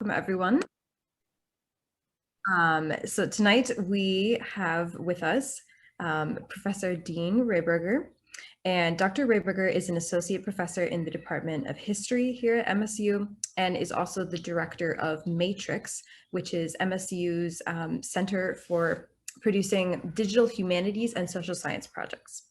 Welcome, everyone. So tonight we have with us Professor Dean Rehberger. And Dr. Rehberger is an associate professor in the Department of History here at MSU and is also the director of Matrix, which is MSU's Center for producing digital humanities and social science projects.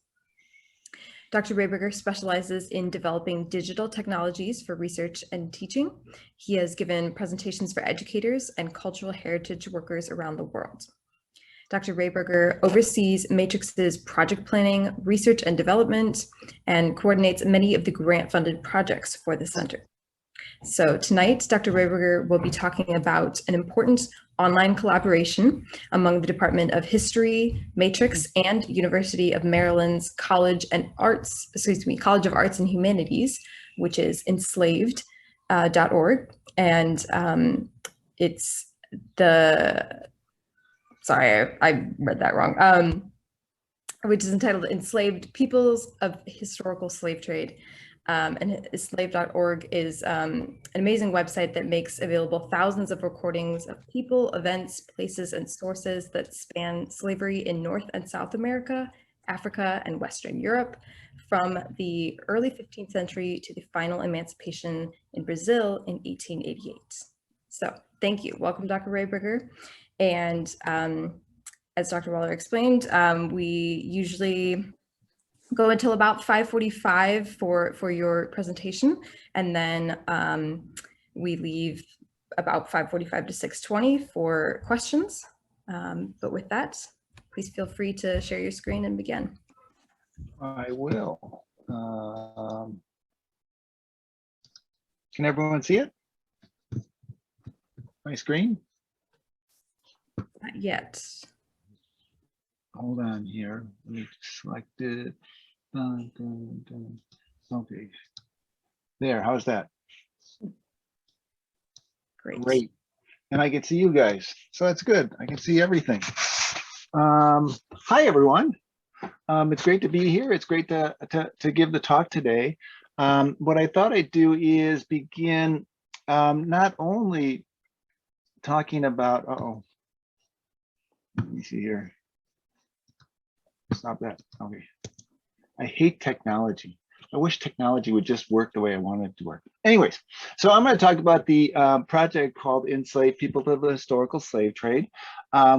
Dr. Rehberger specializes in developing digital technologies for research and teaching. He has given presentations for educators and cultural heritage workers around the world. Dr. Rehberger oversees Matrix's project planning, research and development, and coordinates many of the grant-funded projects for the center. So tonight, Dr. Rehberger will be talking about an important online collaboration among the Department of History, Matrix, and University of Maryland's College of Arts and Humanities, which is Enslaved.org. And it's sorry, I read that wrong, which is entitled Enslaved Peoples of Historical Slave Trade. And Enslave.org is an amazing website that makes available thousands of recordings of people, events, places, and sources that span slavery in North and South America, Africa, and Western Europe, from the early 15th century to the final emancipation in Brazil in 1888. So thank you. Welcome, Dr. Rehberger. And as Dr. Waller explained, we usually go until about 5:45 for your presentation, and then we leave about 5:45 to 6:20 for questions. But with that, please feel free to share your screen and begin. I will. Can everyone see it? My screen? Not yet. Hold on here. Let me select it. Dun, dun, dun. Okay. There, how's that? Great. And I can see you guys, so that's good. I can see everything. Hi, everyone. It's great to be here. It's great to give the talk today. What I thought I'd do is begin not only talking about, let me see here. Stop that. Okay. I hate technology. I wish technology would just work the way I want it to work. Anyways, so I'm going to talk about the project called Enslaved People of the Historical Slave Trade.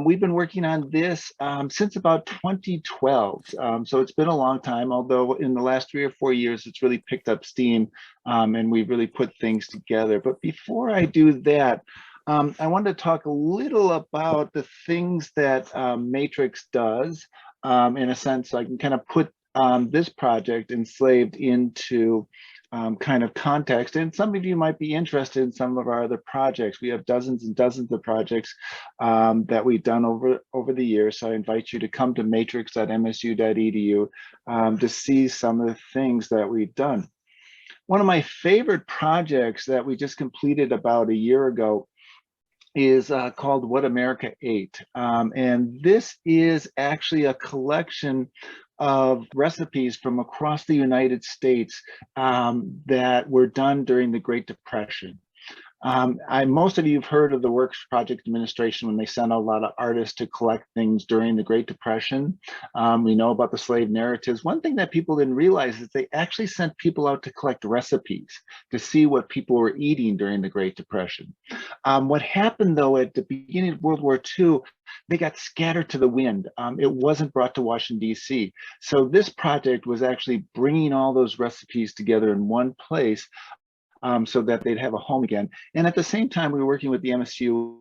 We've been working on this since about 2012. So it's been a long time, although in the last 3 or 4 years, it's really picked up steam and we've really put things together. But before I do that, I wanted to talk a little about the things that Matrix does. In a sense, so I can kind of put this project Enslaved into kind of context. And some of you might be interested in some of our other projects. We have dozens and dozens of projects that we've done over the years. So I invite you to come to matrix.msu.edu to see some of the things that we've done. One of my favorite projects that we just completed about a year ago is called What America Ate. And this is actually a collection of recipes from across the United States that were done during the Great Depression. Most of you have heard of the Works Project Administration when they sent a lot of artists to collect things during the Great Depression. We know about the slave narratives. One thing that people didn't realize is they actually sent people out to collect recipes to see what people were eating during the Great Depression. What happened though at the beginning of World War II, they got scattered to the wind. It wasn't brought to Washington, D.C. So this project was actually bringing all those recipes together in one place so that they'd have a home again. And at the same time, we were working with the MSU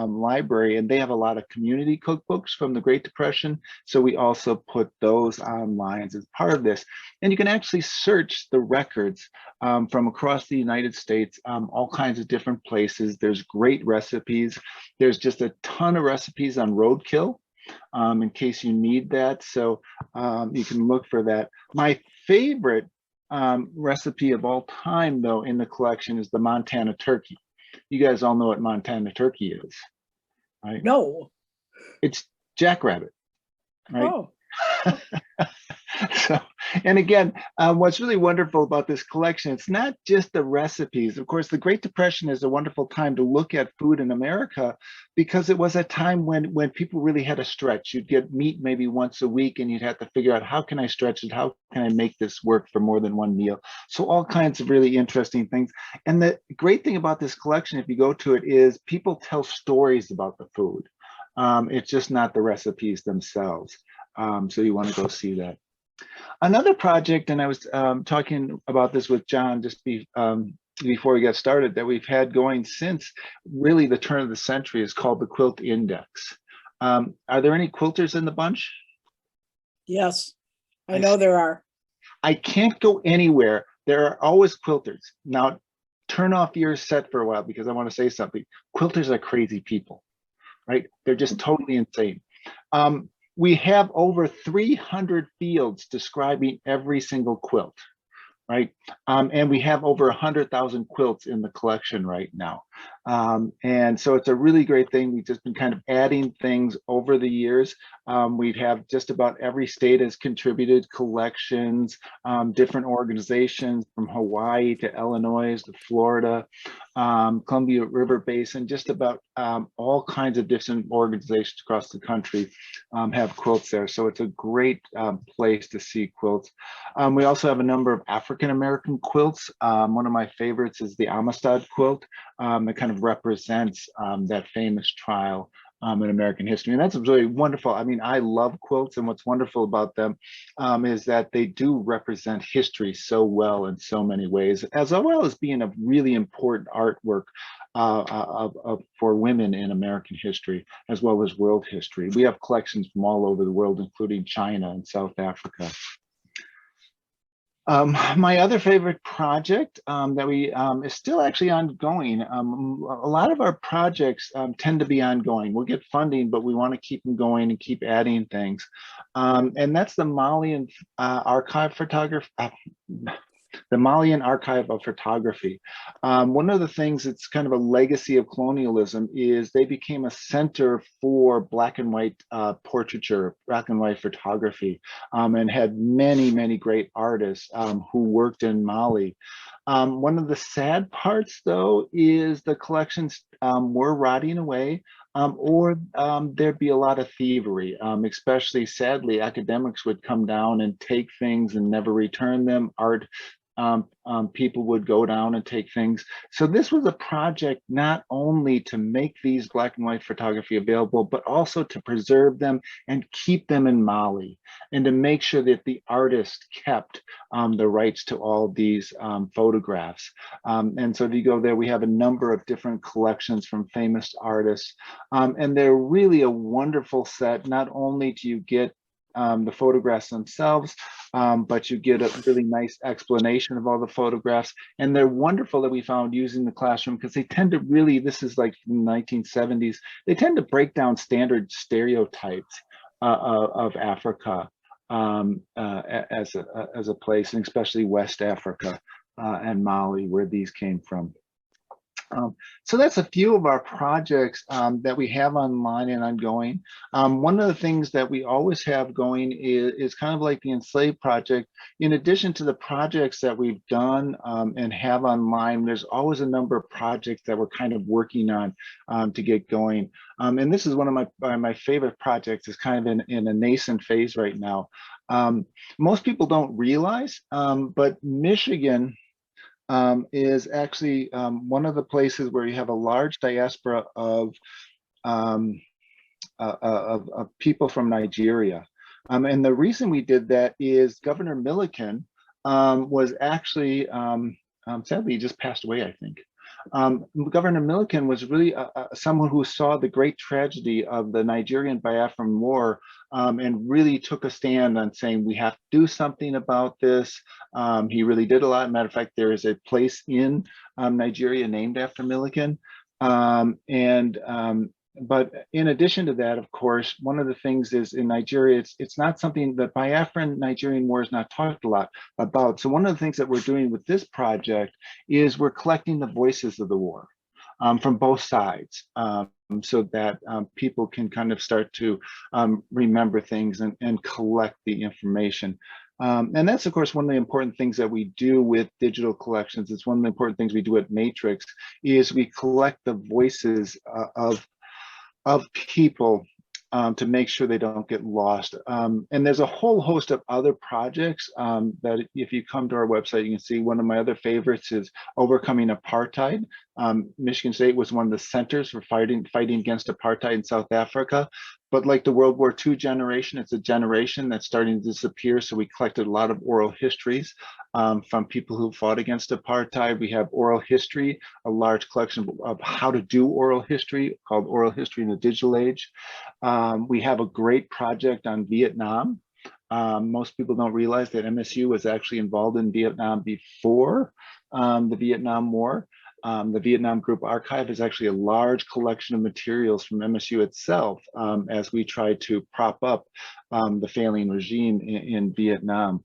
library, and they have a lot of community cookbooks from the Great Depression. So we also put those online as part of this. And you can actually search the records from across the United States, all kinds of different places. There's great recipes. There's just a ton of recipes on roadkill in case you need that. So you can look for that. My favorite recipe of all time, though, in the collection is the Montana turkey. You guys all know what Montana turkey is, right? No. It's jackrabbit, right? Oh. So, and again, what's really wonderful about this collection, it's not just the recipes. Of course, the Great Depression is a wonderful time to look at food in America because it was a time when people really had to stretch. You'd get meat maybe once a week and you'd have to figure out, how can I stretch it? How can I make this work for more than one meal? So all kinds of really interesting things. And the great thing about this collection, if you go to it, is people tell stories about the food. It's just not the recipes themselves. So you want to go see that. Another project, and I was talking about this with John before we got started, that we've had going since really the turn of the century, is called the Quilt Index. Are there any quilters in the bunch? Yes, I know there are. I can't go anywhere. There are always quilters. Now, turn off your set for a while because I want to say something. Quilters are crazy people, right? They're just totally insane. We have over 300 fields describing every single quilt, right? And we have over 100,000 quilts in the collection right now. And so it's a really great thing. We've just been kind of adding things over the years. We have just about every state has contributed collections, different organizations from Hawaii to Illinois to Florida, Columbia River Basin, just about all kinds of different organizations across the country have quilts there. So it's a great place to see quilts. We also have a number of African-American quilts. One of my favorites is the Amistad quilt. That kind of represents that famous trial in American history. And that's really wonderful. I mean, I love quilts, and what's wonderful about them is that they do represent history so well in so many ways, as well as being a really important artwork for women in American history, as well as world history. We have collections from all over the world, including China and South Africa. My other favorite project that we is still actually ongoing. A lot of our projects tend to be ongoing. We'll get funding, but we want to keep them going and keep adding things. And that's the Malian Archive photography. The Malian Archive of Photography. One of the things that's kind of a legacy of colonialism is they became a center for black and white portraiture, black and white photography, and had many, many great artists who worked in Mali. One of the sad parts, though, is the collections were rotting away, or there'd be a lot of thievery, especially sadly, academics would come down and take things and never return them. Art people would go down and take things. So this was a project not only to make these black and white photography available, but also to preserve them and keep them in Mali, and to make sure that the artist kept the rights to all these photographs. And so if you go there, we have a number of different collections from famous artists, and they're really a wonderful set. Not only do you get the photographs themselves, but you get a really nice explanation of all the photographs. And they're wonderful that we found using the classroom, because they tend to really, this is like the 1970s, they tend to break down standard stereotypes of Africa as a place, and especially West Africa and Mali, where these came from. So that's a few of our projects that we have online and ongoing. One of the things that we always have going is kind of like the Enslaved project. In addition to the projects that we've done and have online, there's always a number of projects that we're kind of working on to get going. And this is one of my favorite projects. Is kind of in a nascent phase right now. Most people don't realize, but Michigan is actually one of the places where you have a large diaspora of people from Nigeria. And the reason we did that is Governor Milliken was actually, sadly, he just passed away, I think. Governor Milliken was really someone who saw the great tragedy of the Nigerian Biafran War and really took a stand on saying we have to do something about this. He really did a lot. Matter of fact, there is a place in Nigeria named after Milliken. But in addition to that, of course, one of the things is in Nigeria, it's not something that Biafran Nigerian War is not talked a lot about. So one of the things that we're doing with this project is we're collecting the voices of the war from both sides, so that people can kind of start to remember things and collect the information. And that's, of course, one of the important things that we do with digital collections. It's one of the important things we do at Matrix is we collect the voices of people to make sure they don't get lost. And there's a whole host of other projects that if you come to our website, you can see. One of my other favorites is Overcoming Apartheid. Michigan State was one of the centers for fighting against apartheid in South Africa. But like the World War II generation, it's a generation that's starting to disappear. So we collected a lot of oral histories from people who fought against apartheid. We have oral history, a large collection of how to do oral history called Oral History in the Digital Age. We have a great project on Vietnam. Most people don't realize that MSU was actually involved in Vietnam before the Vietnam War. The Vietnam Group Archive is actually a large collection of materials from MSU itself as we try to prop up the failing regime in Vietnam.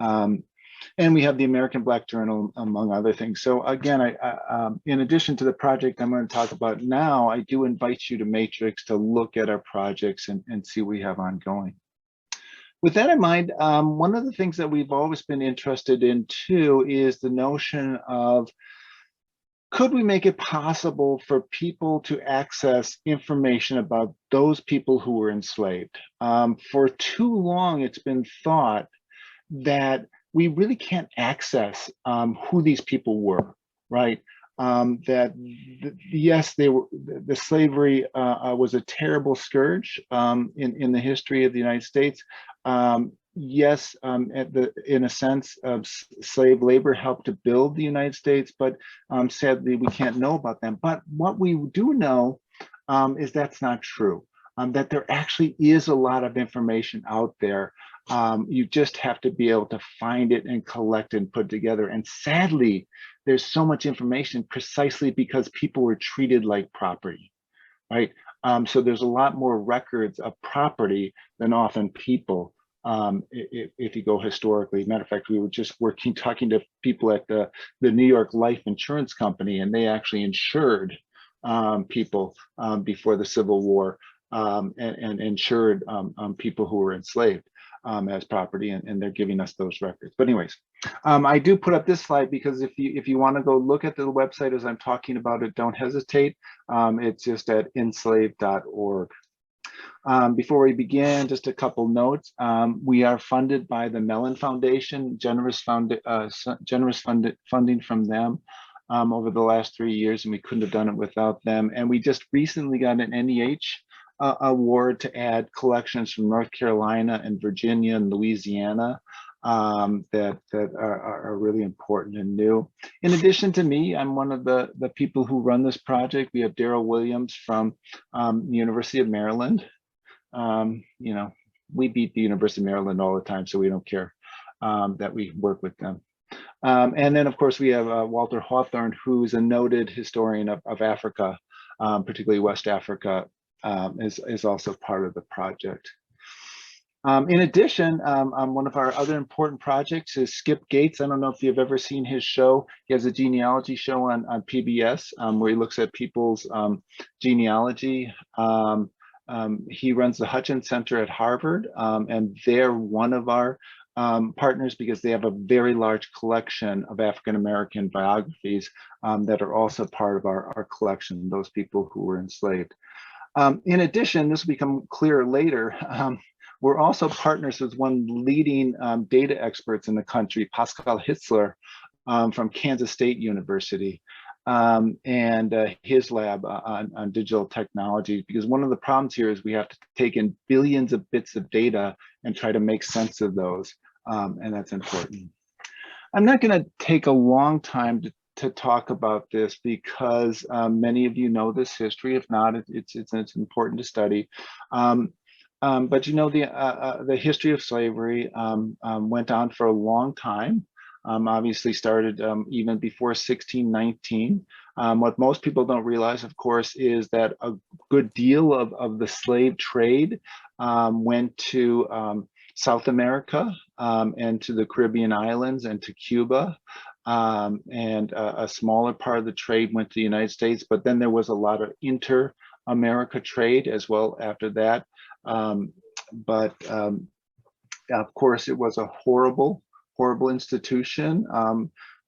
And we have the American Black Journal, among other things. So again, in addition to the project I'm going to talk about now, I do invite you to Matrix to look at our projects and see what we have ongoing. With that in mind, one of the things that we've always been interested in too is the notion of, could we make it possible for people to access information about those people who were enslaved? For too long, it's been thought that we really can't access who these people were, right? Yes, the slavery was a terrible scourge in the history of the United States. Yes, in a sense, slave labor helped to build the United States, but sadly, we can't know about them. But what we do know is that's not true, that there actually is a lot of information out there. You just have to be able to find it and collect and put together. And sadly, there's so much information precisely because people were treated like property, right? So there's a lot more records of property than often people. If you go historically. Matter of fact, we were just talking to people at the New York Life Insurance Company, and they actually insured people before the Civil War and insured people who were enslaved as property, and they're giving us those records. But anyways, I do put up this slide because if you want to go look at the website as I'm talking about it, don't hesitate. It's just at enslaved.org. Before we begin, just a couple notes. We are funded by the Mellon Foundation, generous funding from them over the last 3 years, and we couldn't have done it without them. And we just recently got an NEH award to add collections from North Carolina and Virginia and Louisiana that are really important and new. In addition to me, I'm one of the people who run this project. We have Daryl Williams from the University of Maryland. You know, we beat the University of Maryland all the time, so we don't care that we work with them. And then, of course, we have Walter Hawthorne, who's a noted historian of Africa, particularly West Africa, is also part of the project. In addition, one of our other important projects is Skip Gates. I don't know if you've ever seen his show. He has a genealogy show on PBS where he looks at people's genealogy. He runs the Hutchins Center at Harvard, and they're one of our partners because they have a very large collection of African-American biographies that are also part of our collection, those people who were enslaved. In addition, this will become clearer later, we're also partners with one leading data experts in the country, Pascal Hitzler from Kansas State University. And his lab on digital technology, because one of the problems here is we have to take in billions of bits of data and try to make sense of those, and that's important. I'm not going to take a long time to talk about this because many of you know this history. If not, it's important to study. But you know, the history of slavery went on for a long time. Obviously started even before 1619. What most people don't realize, of course, is that a good deal of the slave trade went to South America and to the Caribbean islands and to Cuba. And a smaller part of the trade went to the United States, but then there was a lot of inter-America trade as well after that. Of course, it was a horrible, horrible institution.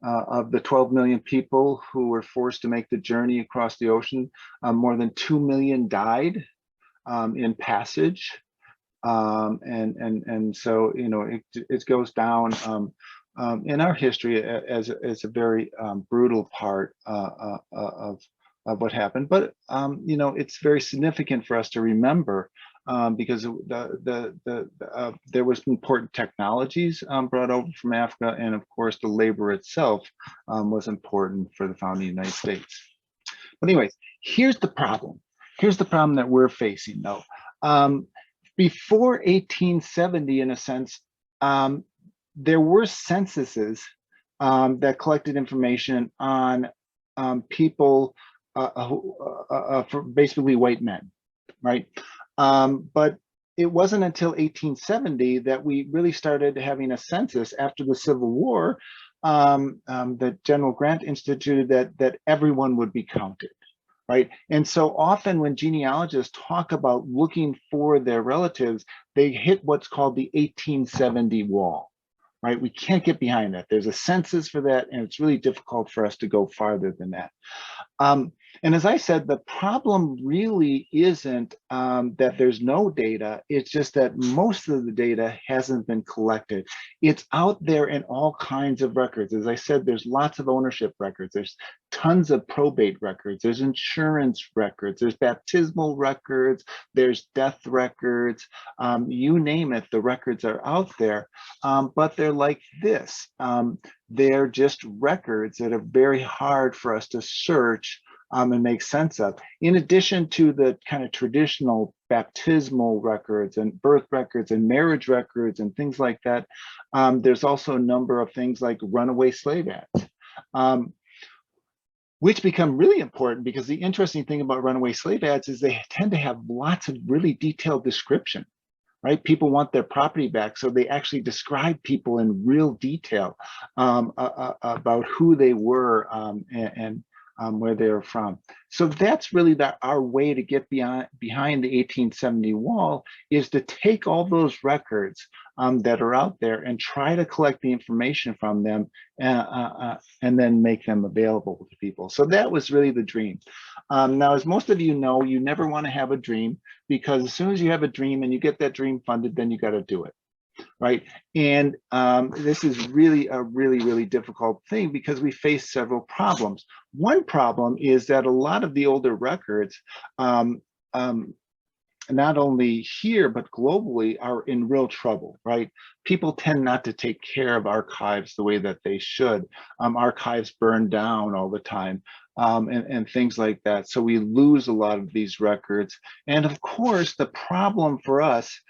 Of the 12 million people who were forced to make the journey across the ocean, more than 2 million died in passage. And so, you know, it goes down in our history as a very brutal part of what happened. But you know, it's very significant for us to remember because there was important technologies brought over from Africa, and of course, the labor itself was important for the founding of the United States. But anyways, here's the problem. Here's the problem that we're facing, though. Before 1870, in a sense, there were censuses that collected information on people for basically white men, right? But it wasn't until 1870 that we really started having a census after the Civil War that General Grant instituted that everyone would be counted. Right. And so often when genealogists talk about looking for their relatives, they hit what's called the 1870 wall. Right. We can't get behind that. There's a census for that, and it's really difficult for us to go farther than that. And as I said, the problem really isn't that there's no data. It's just that most of the data hasn't been collected. It's out there in all kinds of records. As I said, there's lots of ownership records. There's tons of probate records. There's insurance records. There's baptismal records. There's death records. You name it, the records are out there. But they're like this. They're just records that are very hard for us to search and make sense of. In addition to the kind of traditional baptismal records and birth records and marriage records and things like that, there's also a number of things like runaway slave ads, which become really important because the interesting thing about runaway slave ads is they tend to have lots of really detailed description. Right, people want their property back, so they actually describe people in real detail about who they were and where they were from. So that's really our way to get behind the 1870 wall, is to take all those records that are out there and try to collect the information from them and then make them available to people. So that was really the dream. Now, as most of you know, you never want to have a dream, because as soon as you have a dream and you get that dream funded, then you got to do it. Right. And this is really a really difficult thing because we face several problems. One problem is that a lot of the older records, not only here, but globally, are in real trouble, right? People tend not to take care of archives the way that they should. Archives burn down all the time. And things like that. So we lose a lot of these records. And of course, the problem for us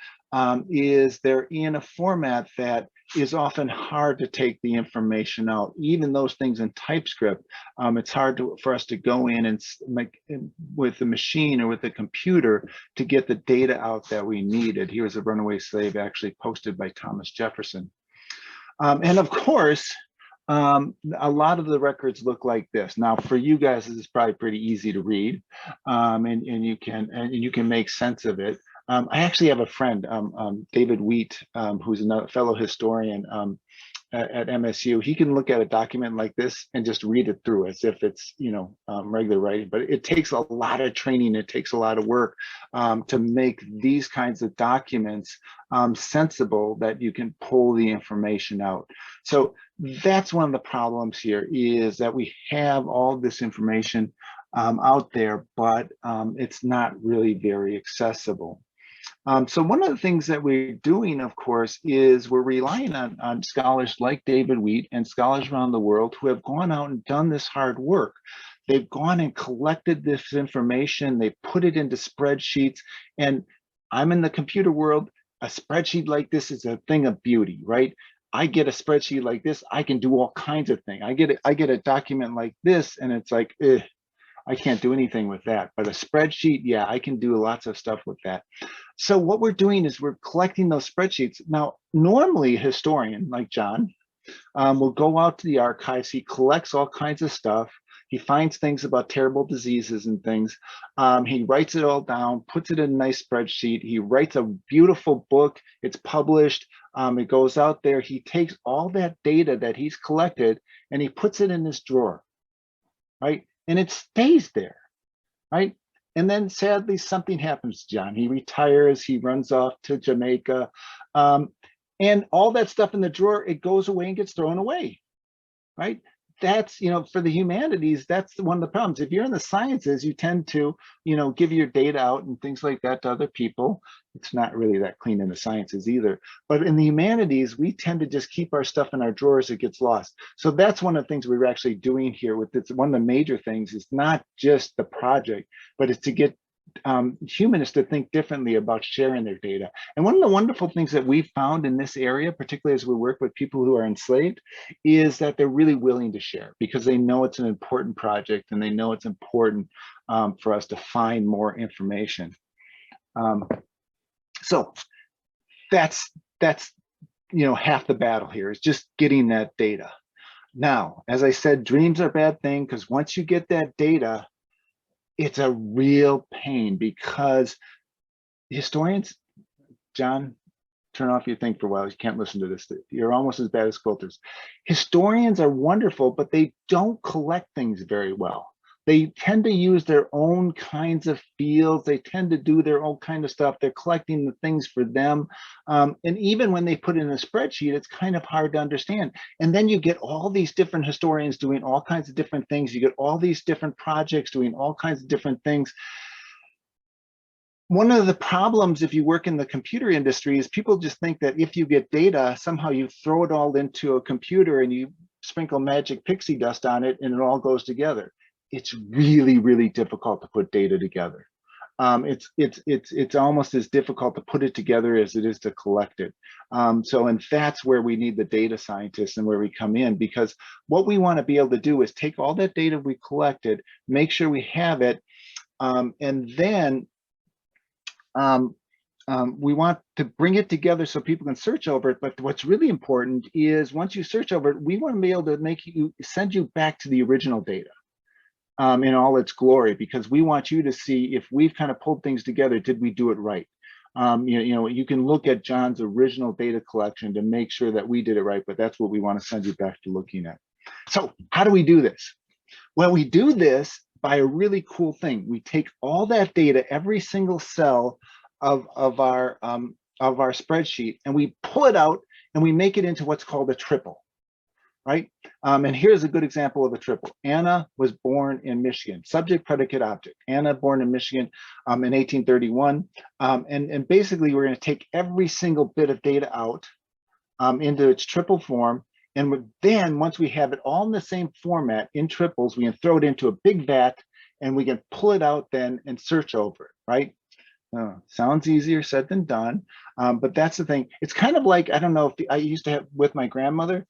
is they're in a format that is often hard to take the information out. Even those things in typescript, it's hard for us to go in and make with the machine or with the computer to get the data out that we needed. Here's a runaway slave actually posted by Thomas Jefferson. And of course, a lot of the records look like this. Now, for you guys, this is probably pretty easy to read, and you can make sense of it. I actually have a friend, David Wheat, who's a fellow historian at MSU. He can look at a document like this and just read it through as if it's, you know, regular writing. But it takes a lot of training. It takes a lot of work to make these kinds of documents sensible that you can pull the information out. So that's one of the problems here, is that we have all this information out there, but it's not really very accessible. So one of the things that we're doing, of course, is we're relying on scholars like David Wheat and scholars around the world who have gone out and done this hard work. They've gone and collected this information, they put it into spreadsheets, and I'm in the computer world. A spreadsheet like this is a thing of beauty, right? I get a spreadsheet like this, I can do all kinds of things. I get a document like this, and it's like, I can't do anything with that. But a spreadsheet, yeah, I can do lots of stuff with that. So what we're doing is we're collecting those spreadsheets. Now, normally a historian like John will go out to the archives, he collects all kinds of stuff, He finds things about terrible diseases and things. He writes it all down, puts it in a nice spreadsheet. He writes a beautiful book. It's published. It goes out there. He takes all that data that he's collected and he puts it in this drawer, right? And it stays there, right? And then sadly, something happens to John. He retires, he runs off to Jamaica. And all that stuff in the drawer, it goes away and gets thrown away, right? That's, you know, for the humanities, that's one of the problems. If you're in the sciences, you tend to, you know, give your data out and things like that to other people. It's not really that clean in the sciences either. But in the humanities, we tend to just keep our stuff in our drawers, it gets lost. So that's one of the things we're actually doing here with this. One of the major things is not just the project, but it's to get humanists to think differently about sharing their data. And one of the wonderful things that we've found in this area, particularly as we work with people who are enslaved, is that they're really willing to share because they know it's an important project and they know it's important for us to find more information. So that's you know, half the battle here is just getting that data. Now, as I said, dreams are a bad thing because once you get that data, it's a real pain because historians, John, turn off your thing for a while. You can't listen to this. You're almost as bad as quilters. Historians are wonderful, but they don't collect things very well. They tend to use their own kinds of fields. They tend to do their own kind of stuff. They're collecting the things for them. And even when they put it in a spreadsheet, it's kind of hard to understand. And then you get all these different historians doing all kinds of different things. You get all these different projects doing all kinds of different things. One of the problems if you work in the computer industry is people just think that if you get data, somehow you throw it all into a computer and you sprinkle magic pixie dust on it and it all goes together. It's really, really difficult to put data together. It's almost as difficult to put it together as it is to collect it. And that's where we need the data scientists and where we come in, because what we want to be able to do is take all that data we collected, make sure we have it, and then we want to bring it together so people can search over it. But what's really important is once you search over it, we want to be able to send you back to the original data. In all its glory, because we want you to see if we've kind of pulled things together, did we do it right? You can look at John's original data collection to make sure that we did it right, but that's what we want to send you back to looking at. So how do we do this? Well, we do this by a really cool thing. We take all that data, every single cell of our spreadsheet, and we pull it out and we make it into what's called a triple. Right? And here's a good example of a triple. Anna was born in Michigan, subject, predicate, object. Anna born in Michigan in 1831. And basically we're going to take every single bit of data out into its triple form. And then once we have it all in the same format in triples, we can throw it into a big vat and we can pull it out then and search over it, right? Sounds easier said than done, but that's the thing. It's kind of like, I don't know if I used to have with my grandmother,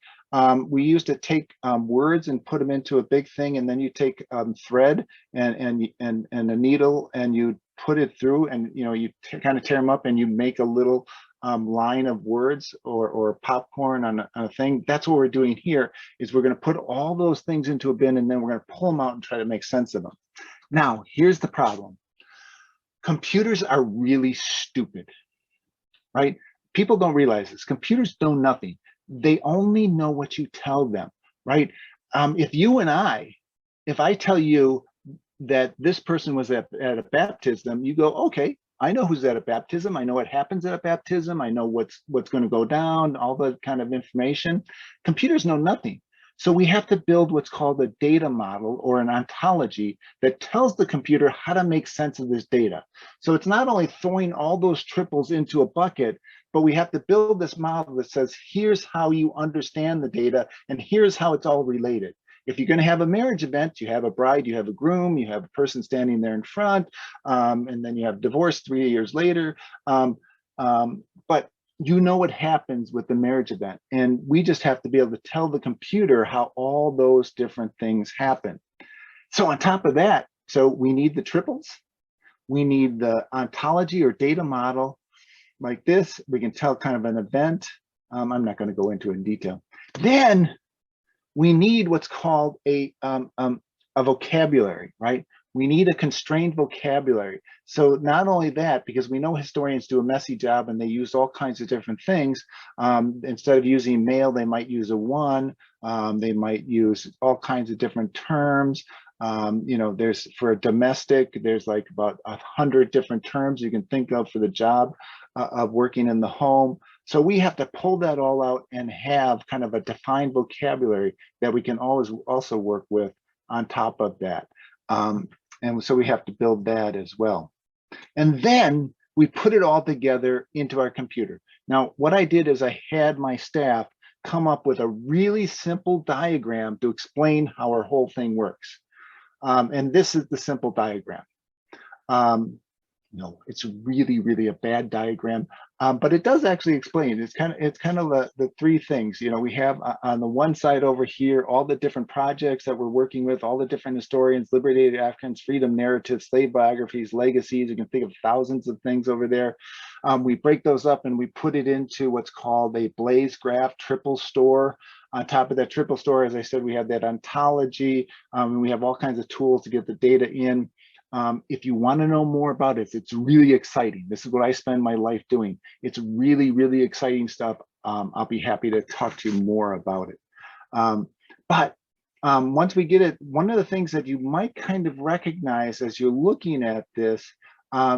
we used to take words and put them into a big thing, and then you take thread and a needle and you put it through, and you kind of tear them up and you make a little line of words or popcorn on a thing. That's what we're doing here. Is we're going to put all those things into a bin and then we're going to pull them out and try to make sense of them. Now, here's the problem. Computers are really stupid, right? People don't realize this. Computers know nothing. They only know what you tell them, right? If I tell you that this person was at a baptism, you go, okay, I know who's at a baptism. I know what happens at a baptism. I know what's going to go down, all the kind of information. Computers know nothing. So we have to build what's called a data model or an ontology that tells the computer how to make sense of this data. So it's not only throwing all those triples into a bucket, but we have to build this model that says, here's how you understand the data, and here's how it's all related. If you're going to have a marriage event, you have a bride, you have a groom, you have a person standing there in front, and then you have divorce 3 years later. But you know what happens with the marriage event, and we just have to be able to tell the computer how all those different things happen. So on top of that, so we need the triples, we need the ontology or data model like this. We can tell kind of an event. I'm not going to go into it in detail. Then we need what's called a a vocabulary, right? We need a constrained vocabulary. So not only that, because we know historians do a messy job and they use all kinds of different things. Instead of using male, they might use a one. They might use all kinds of different terms. You know, there's for a domestic, there's like about 100 different terms you can think of for the job of working in the home. So we have to pull that all out and have kind of a defined vocabulary that we can always also work with on top of that. And so we have to build that as well. And then we put it all together into our computer. Now, what I did is I had my staff come up with a really simple diagram to explain how our whole thing works. And this is the simple diagram. No, it's really a bad diagram, but it does actually explain. It's kind of the three things. You know, we have on the one side over here all the different projects that we're working with, all the different historians, liberated Africans, freedom narratives, slave biographies, legacies. You can think of thousands of things over there. We break those up and we put it into what's called a Blaze graph triple store. On top of that triple store, as I said, we have that ontology, and we have all kinds of tools to get the data in. If you want to know more about it, it's really exciting. This is what I spend my life doing. It's really exciting stuff. I'll be happy to talk to you more about it. But once we get it, one of the things that you might kind of recognize as you're looking at this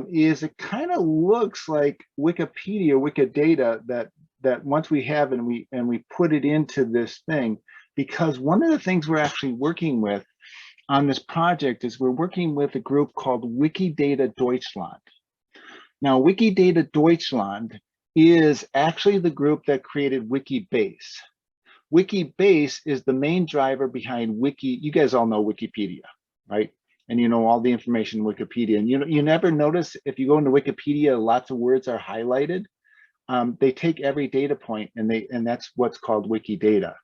is it kind of looks like Wikipedia, Wikidata that once we have and we put it into this thing, because one of the things we're actually working with on this project is we're working with a group called Wikidata Deutschland. Now, Wikidata Deutschland is actually the group that created Wikibase. Wikibase is the main driver behind Wiki. You guys all know Wikipedia, right? And you know all the information in Wikipedia. And you never notice if you go into Wikipedia, lots of words are highlighted. They take every data point and that's what's called Wikidata.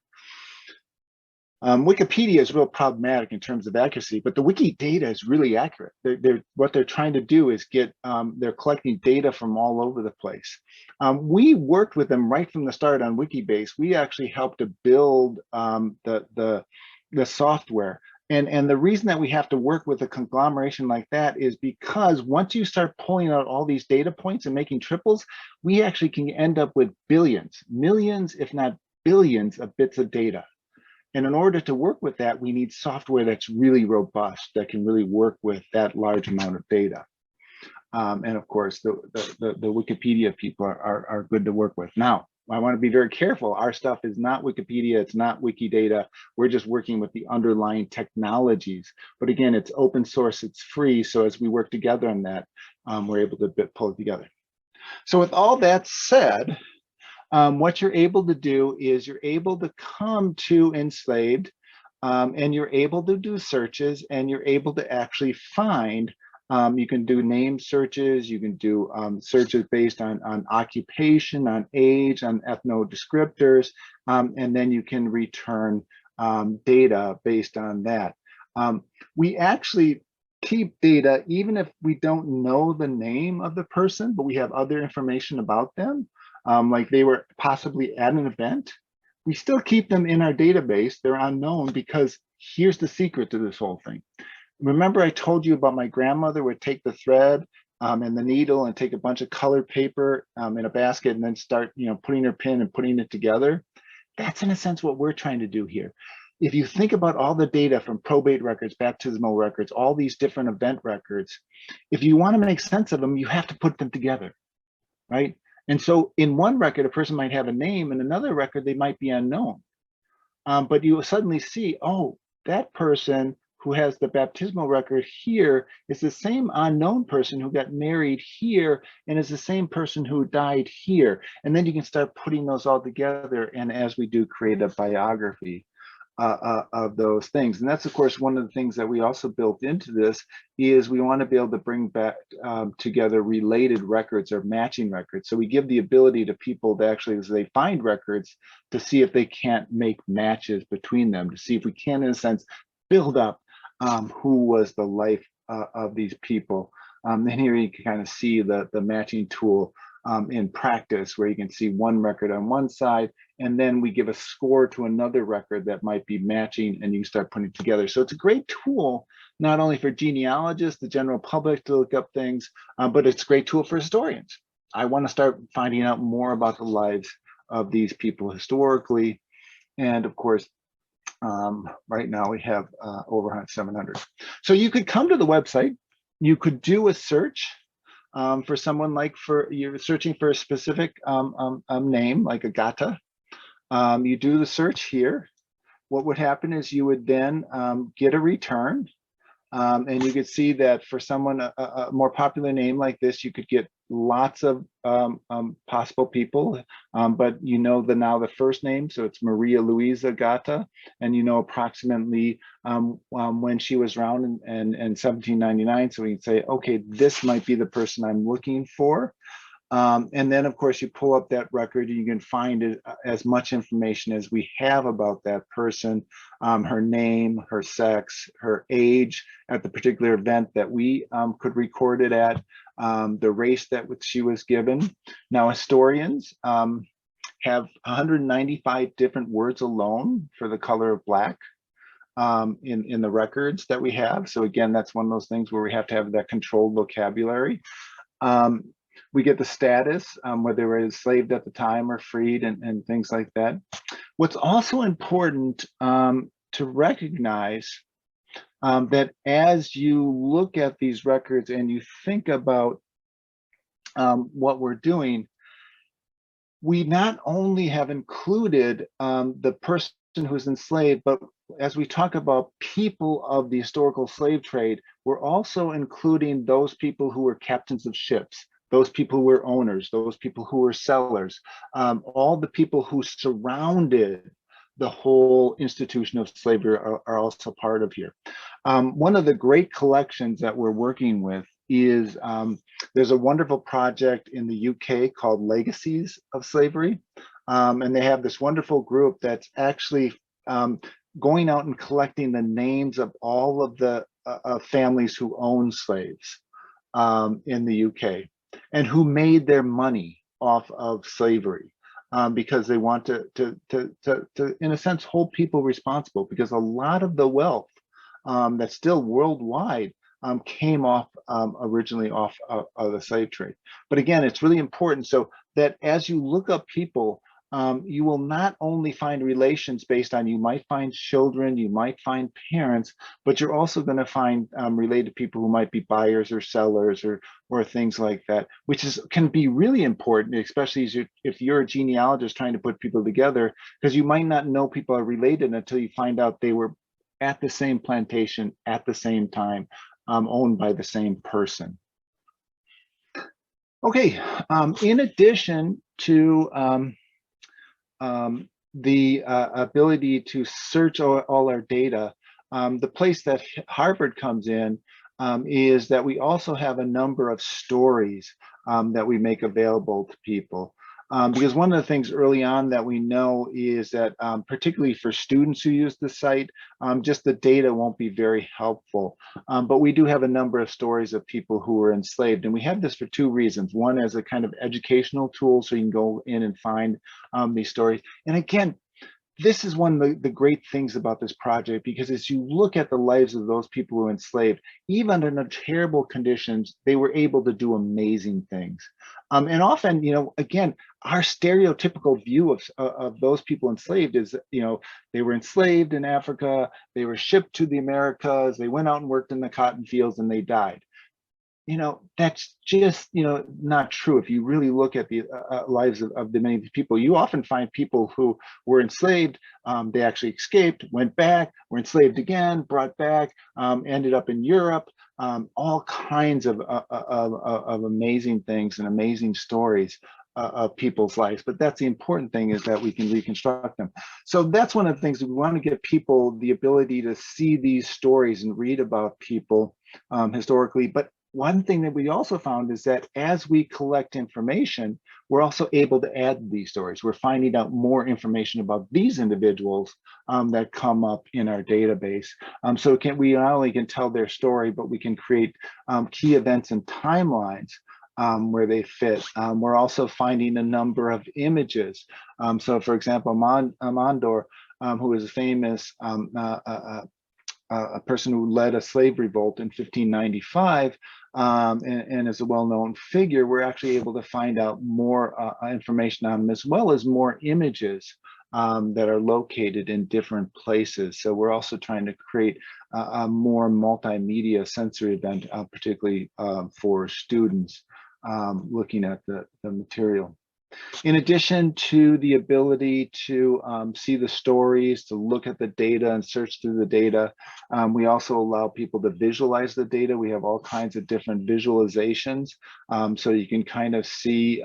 Wikipedia is real problematic in terms of accuracy, but the Wikidata is really accurate. What they're trying to do is get, they're collecting data from all over the place. We worked with them right from the start on Wikibase. We actually helped to build the software. And the reason that we have to work with a conglomeration like that is because once you start pulling out all these data points and making triples, we actually can end up with billions, millions, if not billions of bits of data. And in order to work with that, we need software that's really robust, that can really work with that large amount of data. And of course, the Wikipedia people are good to work with. Now, I want to be very careful. Our stuff is not Wikipedia, it's not Wikidata. We're just working with the underlying technologies. But again, it's open source, it's free. So as we work together on that, we're able to pull it together. So with all that said, what you're able to do is you're able to come to Enslaved and you're able to do searches and you're able to actually find, you can do name searches, you can do searches based on occupation, on age, on ethno descriptors, and then you can return data based on that. We actually keep data even if we don't know the name of the person, but we have other information about them. Like they were possibly at an event, we still keep them in our database. They're unknown because here's the secret to this whole thing. Remember I told you about my grandmother would take the thread and the needle and take a bunch of colored paper in a basket and then start, putting her pin and putting it together. That's in a sense what we're trying to do here. If you think about all the data from probate records, baptismal records, all these different event records, if you want to make sense of them, you have to put them together, right? And so in one record, a person might have a name, and another record, they might be unknown. But you will suddenly see, oh, that person who has the baptismal record here is the same unknown person who got married here and is the same person who died here. And then you can start putting those all together. And as we do, create a biography of those things. And that's, of course, one of the things that we also built into this is we want to be able to bring back together related records or matching records. So we give the ability to people to actually, as they find records, to see if they can't make matches between them, to see if we can, in a sense, build up who was the life of these people. And here you can kind of see the matching tool in practice, where you can see one record on one side and then we give a score to another record that might be matching, and you start putting it together. So it's a great tool, not only for genealogists, the general public to look up things, but it's a great tool for historians. I want to start finding out more about the lives of these people historically. And of course, right now we have over 700. So you could come to the website, you could do a search for someone, like you're searching for a specific name, like Agata. You do the search here. What would happen is you would then get a return. And you could see that for someone, a more popular name like this, you could get lots of possible people, but you know now the first name, so it's Maria Luisa Gata, and you know approximately when she was around in 1799, so we can say, okay, this might be the person I'm looking for. And then, of course, you pull up that record and you can find as much information as we have about that person, her name, her sex, her age at the particular event that we could record it at, the race that she was given. Now, historians have 195 different words alone for the color of black in the records that we have. So again, that's one of those things where we have to have that controlled vocabulary. We get the status, whether they were enslaved at the time or freed, and things like that. What's also important to recognize that as you look at these records and you think about what we're doing, we not only have included the person who's enslaved, but as we talk about people of the historical slave trade, we're also including those people who were captains of ships, those people who were owners, those people who were sellers, all the people who surrounded the whole institution of slavery are also part of here. One of the great collections that we're working with is there's a wonderful project in the UK called Legacies of Slavery. And they have this wonderful group that's actually going out and collecting the names of all of the families who own slaves in the UK and who made their money off of slavery. Because they want to, in a sense, hold people responsible, because a lot of the wealth that's still worldwide came off originally off of the slave trade. But again, it's really important so that as you look up people, you will not only find relations based on, you might find children, you might find parents, but you're also going to find related people who might be buyers or sellers or things like that, which can be really important, especially if you're a genealogist trying to put people together, because you might not know people are related until you find out they were at the same plantation at the same time, owned by the same person. Okay, in addition to the ability to search all our data, the place that Harvard comes in is that we also have a number of stories that we make available to people. Because one of the things early on that we know is that particularly for students who use the site, just the data won't be very helpful. But we do have a number of stories of people who were enslaved. And we have this for two reasons. One, as a kind of educational tool, so you can go in and find these stories. And again, this is one of the great things about this project, because as you look at the lives of those people who were enslaved, even under terrible conditions, they were able to do amazing things. And often, you know, again, our stereotypical view of those people enslaved is, you know, they were enslaved in Africa, they were shipped to the Americas, they went out and worked in the cotton fields and they died. You know, that's just, you know, not true. If you really look at the lives of the many of these people, you often find people who were enslaved, they actually escaped, went back, were enslaved again, brought back, ended up in Europe, all kinds of amazing things and amazing stories of people's lives. But that's the important thing, is that we can reconstruct them. So that's one of the things that we want to give people the ability to see these stories and read about people historically. But one thing that we also found is that as we collect information, we're also able to add these stories. We're finding out more information about these individuals that come up in our database. So we not only can tell their story, but we can create key events and timelines where they fit. We're also finding a number of images. So for example, Mondor, who is a famous a person who led a slave revolt in 1595 and is a well-known figure, we're actually able to find out more information on him, as well as more images that are located in different places. So we're also trying to create a more multimedia sensory event, particularly for students looking at the material. In addition to the ability to see the stories, to look at the data and search through the data, we also allow people to visualize the data. We have all kinds of different visualizations. So you can kind of see,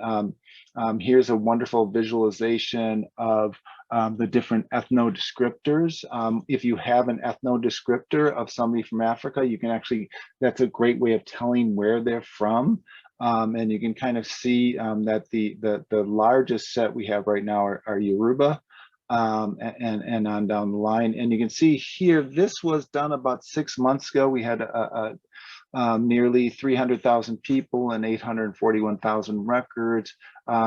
here's a wonderful visualization of the different ethno-descriptors. If you have an ethno-descriptor of somebody from Africa, you can actually, that's a great way of telling where they're from. And you can kind of see that the largest set we have right now are Yoruba and on down the line. And you can see here, this was done about 6 months ago. We had nearly 300,000 people and 841,000 records.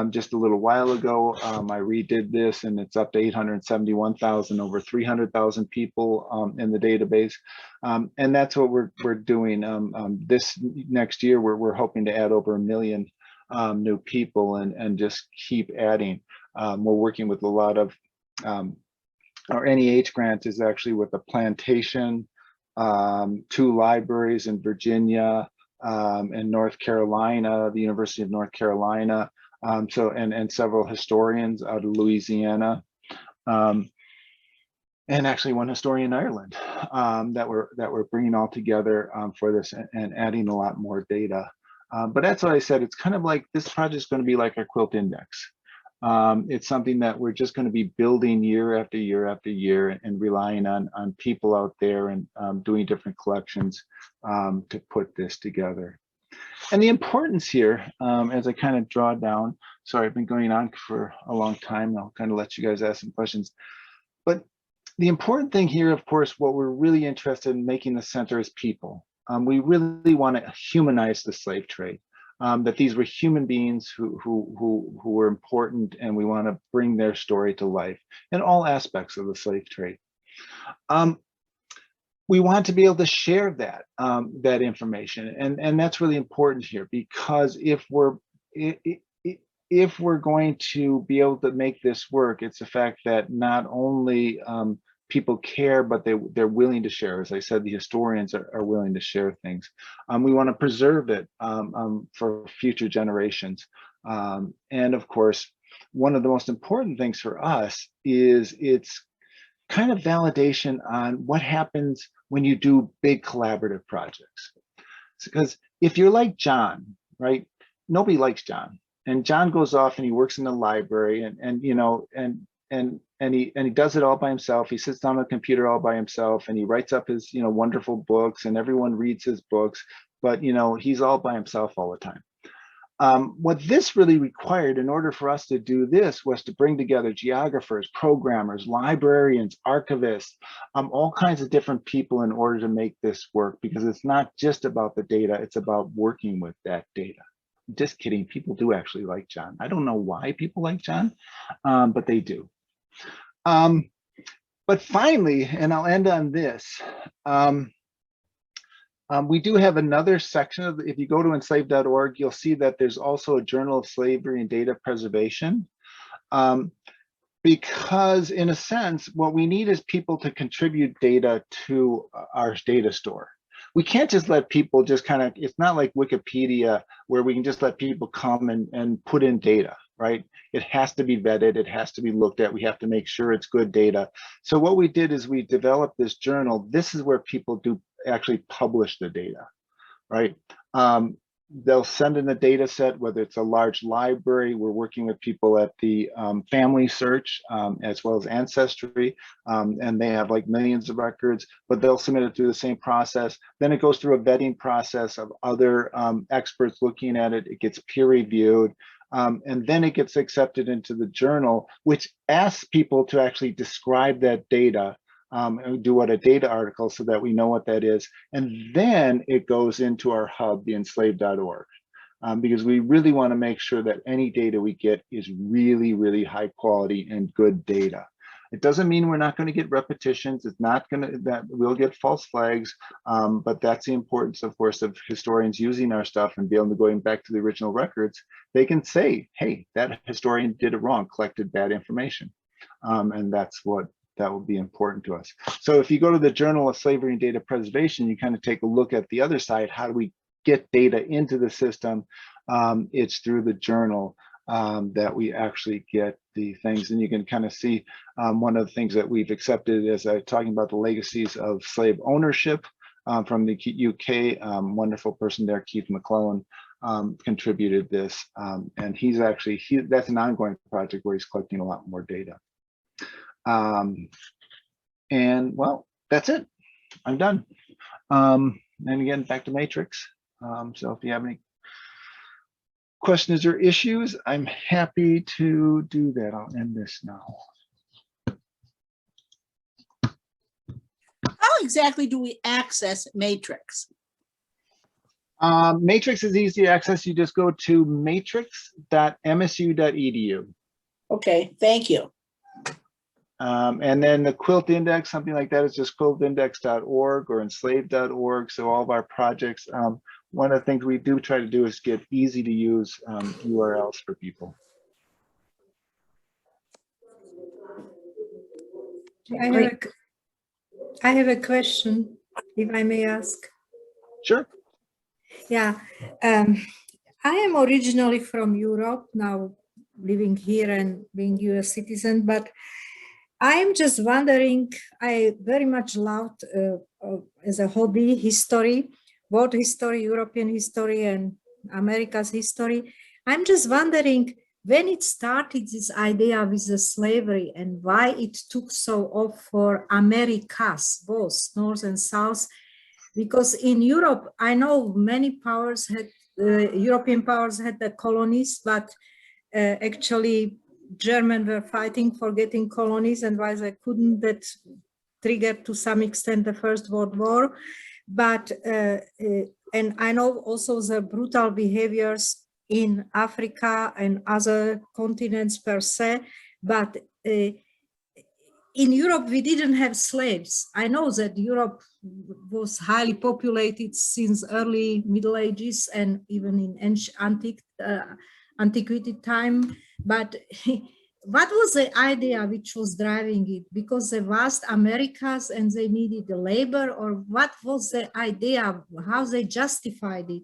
Just a little while ago, I redid this and it's up to 871,000, over 300,000 people in the database. And that's what we're doing. This next year, we're hoping to add over 1 million new people and just keep adding. We're working with a lot of, our NEH grant is actually with a plantation, 2 libraries in Virginia and North Carolina, the University of North Carolina, and several historians out of Louisiana, and actually 1 historian in Ireland that we're bringing all together for this and adding a lot more data. But that's what I said. It's kind of like this project is going to be like our Quilt Index. It's something that we're just going to be building year after year after year and relying on people out there and doing different collections to put this together. And the importance here, as I kind of draw down, sorry, I've been going on for a long time. I'll kind of let you guys ask some questions. But the important thing here, of course, what we're really interested in making the center is people. We really want to humanize the slave trade. That these were human beings who were important, and we want to bring their story to life in all aspects of the slave trade. We want to be able to share that that information, and that's really important here, because if we're going to be able to make this work, it's the fact that not only people care, but they're willing to share. As I said, the historians are willing to share things. We want to preserve it for future generations. And of course, one of the most important things for us is it's kind of validation on what happens when you do big collaborative projects. Because if you're like John, right? Nobody likes John. And John goes off and he works in the library and you know, and he does it all by himself. He sits down on a computer all by himself and he writes up his, you know, wonderful books, and everyone reads his books, but you know, he's all by himself all the time. What this really required in order for us to do this was to bring together geographers, programmers, librarians, archivists, all kinds of different people in order to make this work, because it's not just about the data, it's about working with that data. Just kidding, people do actually like John. I don't know why people like John, but they do. But finally, and I'll end on this, we do have another section of, if you go to enslaved.org, you'll see that there's also a Journal of Slavery and Data Preservation. Because in a sense, what we need is people to contribute data to our data store. We can't just let people just kind of, it's not like Wikipedia where we can just let people come and put in data, right? It has to be vetted, it has to be looked at, we have to make sure it's good data. So what we did is we developed this journal. This is where people do actually publish the data, right? They'll send in a data set, whether it's a large library. We're working with people at the Family Search as well as Ancestry, and they have like millions of records, but they'll submit it through the same process. Then it goes through a vetting process of other experts looking at it. It gets peer reviewed, and then it gets accepted into the journal, which asks people to actually describe that data. Do what a data article so that we know what that is. And then it goes into our hub, the enslaved.org. because we really want to make sure that any data we get is really, really high quality and good data. It doesn't mean we're not going to get repetitions. It's not going to, that we'll get false flags, but that's the importance, of course, of historians using our stuff and being able to going back to the original records. They can say, hey, that historian did it wrong, collected bad information. And that's what, that will be important to us. So if you go to the Journal of Slavery and Data Preservation, you kind of take a look at the other side. How do we get data into the system? It's through the journal that we actually get the things, and you can kind of see one of the things that we've accepted is talking about the legacies of slave ownership from the UK. Wonderful person there, Keith McClellan, contributed this, and he's actually, that's an ongoing project where he's collecting a lot more data. And well, that's it. I'm done. And again, back to Matrix. So if you have any questions or issues, I'm happy to do that. I'll end this now. How exactly do we access Matrix? Matrix is easy to access. You just go to matrix.msu.edu. Okay, thank you. And then the Quilt Index, something like that, is just quiltindex.org or enslaved.org. So all of our projects, one of the things we do try to do is get easy to use URLs for people. I have a question, if I may ask. Sure. Yeah, I am originally from Europe, now living here and being US citizen, but I am just wondering, I very much loved as a hobby history, world history, European history, and America's history. I'm just wondering when it started, this idea with the slavery, and why it took so off for Americas, both North and South. Because in Europe, I know many powers had, European powers had the colonies, but actually Germans were fighting for getting colonies, and why they couldn't, that triggered to some extent the First World War. But, and I know also the brutal behaviors in Africa and other continents per se, but in Europe, we didn't have slaves. I know that Europe was highly populated since early Middle Ages and even in ancient antiquity time. But what was the idea which was driving it? Because the vast Americas and they needed the labor, or what was the idea, how they justified it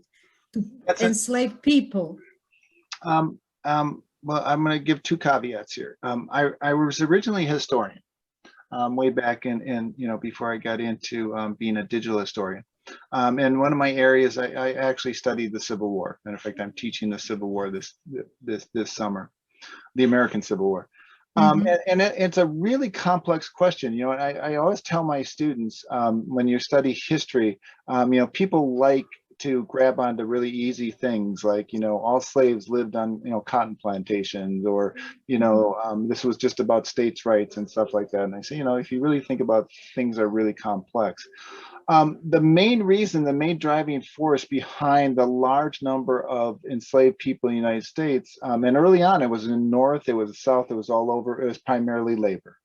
to enslave people? Well, I'm going to give two caveats here. I was originally a historian. Way back in you know, before I got into being a digital historian. And one of my areas, I actually studied the Civil War. Matter of fact, I'm teaching the Civil War this summer, the American Civil War. And it's a really complex question. You know, I always tell my students when you study history, you know, people like to grab onto really easy things like, you know, all slaves lived on, you know, cotton plantations, or, you know, this was just about states' rights and stuff like that. And I say, you know, if you really think about things are really complex. The main reason, the main driving force behind the large number of enslaved people in the United States, and early on, it was in the North, it was the South, it was all over, it was primarily labor.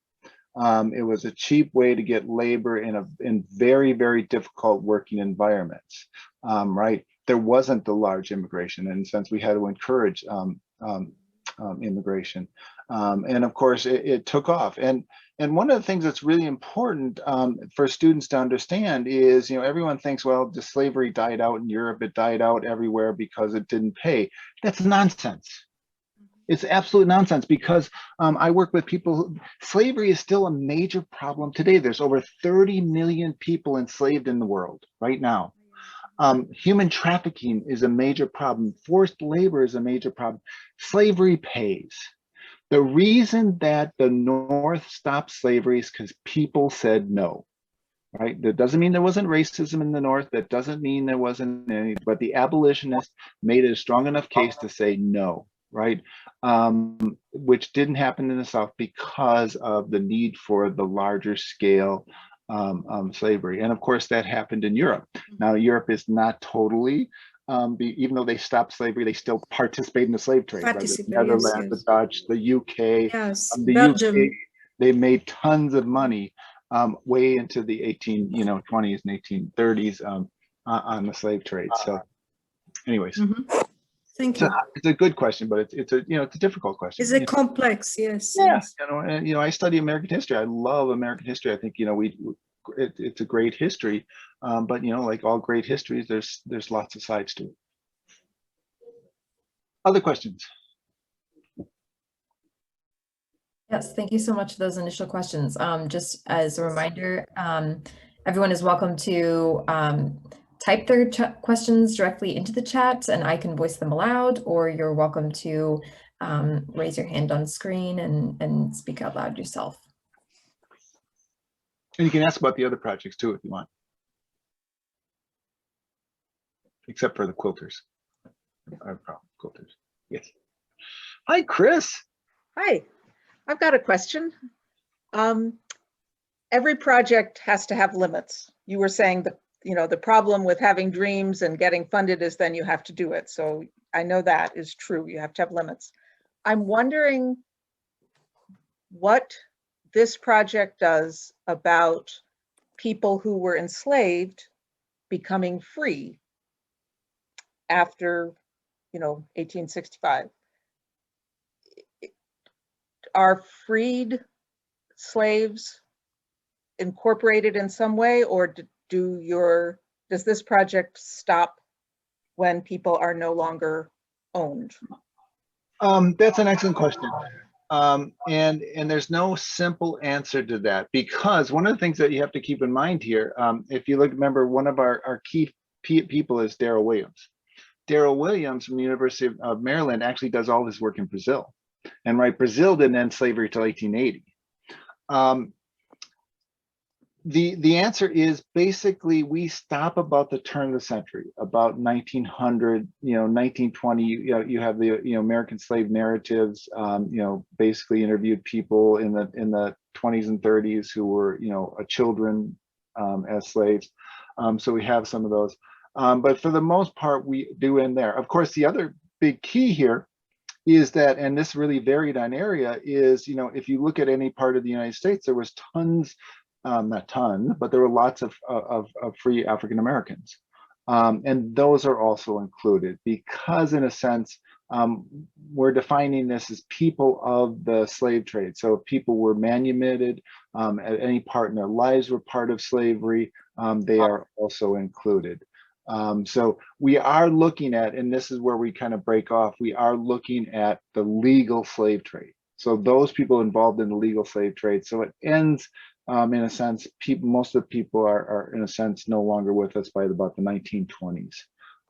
It was a cheap way to get labor in very, very difficult working environments, right? There wasn't the large immigration, and since we had to encourage immigration. And of course, it took off. And one of the things that's really important for students to understand is, you know, everyone thinks, well, the slavery died out in Europe, it died out everywhere because it didn't pay. That's nonsense. It's absolute nonsense, because I work with people. Slavery is still a major problem today. There's over 30 million people enslaved in the world right now. Human trafficking is a major problem. Forced labor is a major problem. Slavery pays. The reason that the North stopped slavery is because people said no. Right? That doesn't mean there wasn't racism in the North. That doesn't mean there wasn't any, but the abolitionists made it a strong enough case to say no. Right, which didn't happen in the South because of the need for the larger scale slavery. And of course, that happened in Europe. Now, Europe is not totally even though they stopped slavery, they still participate in the slave trade. Right? The Participate, Netherlands, yes, the yes. Dutch, the UK. Yes, The Belgium. UK, they made tons of money way into the 20s and 1830s on the slave trade. So, anyways, Thank you. it's a good question, but it's a it's a difficult question. It's a complex, yes. Yeah, Yes. and I study American history. I love American history. I think it's a great history, but like all great histories, there's lots of sides to it. Other questions? Yes, thank you so much for those initial questions. Just as a reminder, everyone is welcome to type their questions directly into the chat and I can voice them aloud, or you're welcome to raise your hand on screen and speak out loud yourself. And you can ask about the other projects too if you want, except for the quilters. I have a problem, quilters. Yes. Hi, Chris. Hi, I've got a question. Every project has to have limits. You were saying that, the problem with having dreams and getting funded is then you have to do it. So I know that is true. You have to have limits. I'm wondering what this project does about people who were enslaved becoming free after, 1865. Are freed slaves incorporated in some way, or does this project stop when people are no longer owned? That's an excellent question. And there's no simple answer to that, because one of the things that you have to keep in mind here, if you remember, one of our key people is Darrell Williams. Darrell Williams from the University of Maryland actually does all his work in Brazil. And Brazil didn't end slavery till 1880. The answer is basically we stop about the turn of the century, about 1900, 1920. You have the American slave narratives. Basically interviewed people in the 20s and 30s who were children as slaves. So we have some of those, but for the most part we do end there. Of course, the other big key here is that, and this really varied on area, is if you look at any part of the United States, there was tons. Not ton, but there were lots of free African Americans. And those are also included because, in a sense, we're defining this as people of the slave trade. So if people were manumitted at any part in their lives were part of slavery, they are also included. So we are looking at, and this is where we kind of break off, we are looking at the legal slave trade. So those people involved in the legal slave trade. So it ends, in a sense, most of the people are in a sense no longer with us by about the 1920s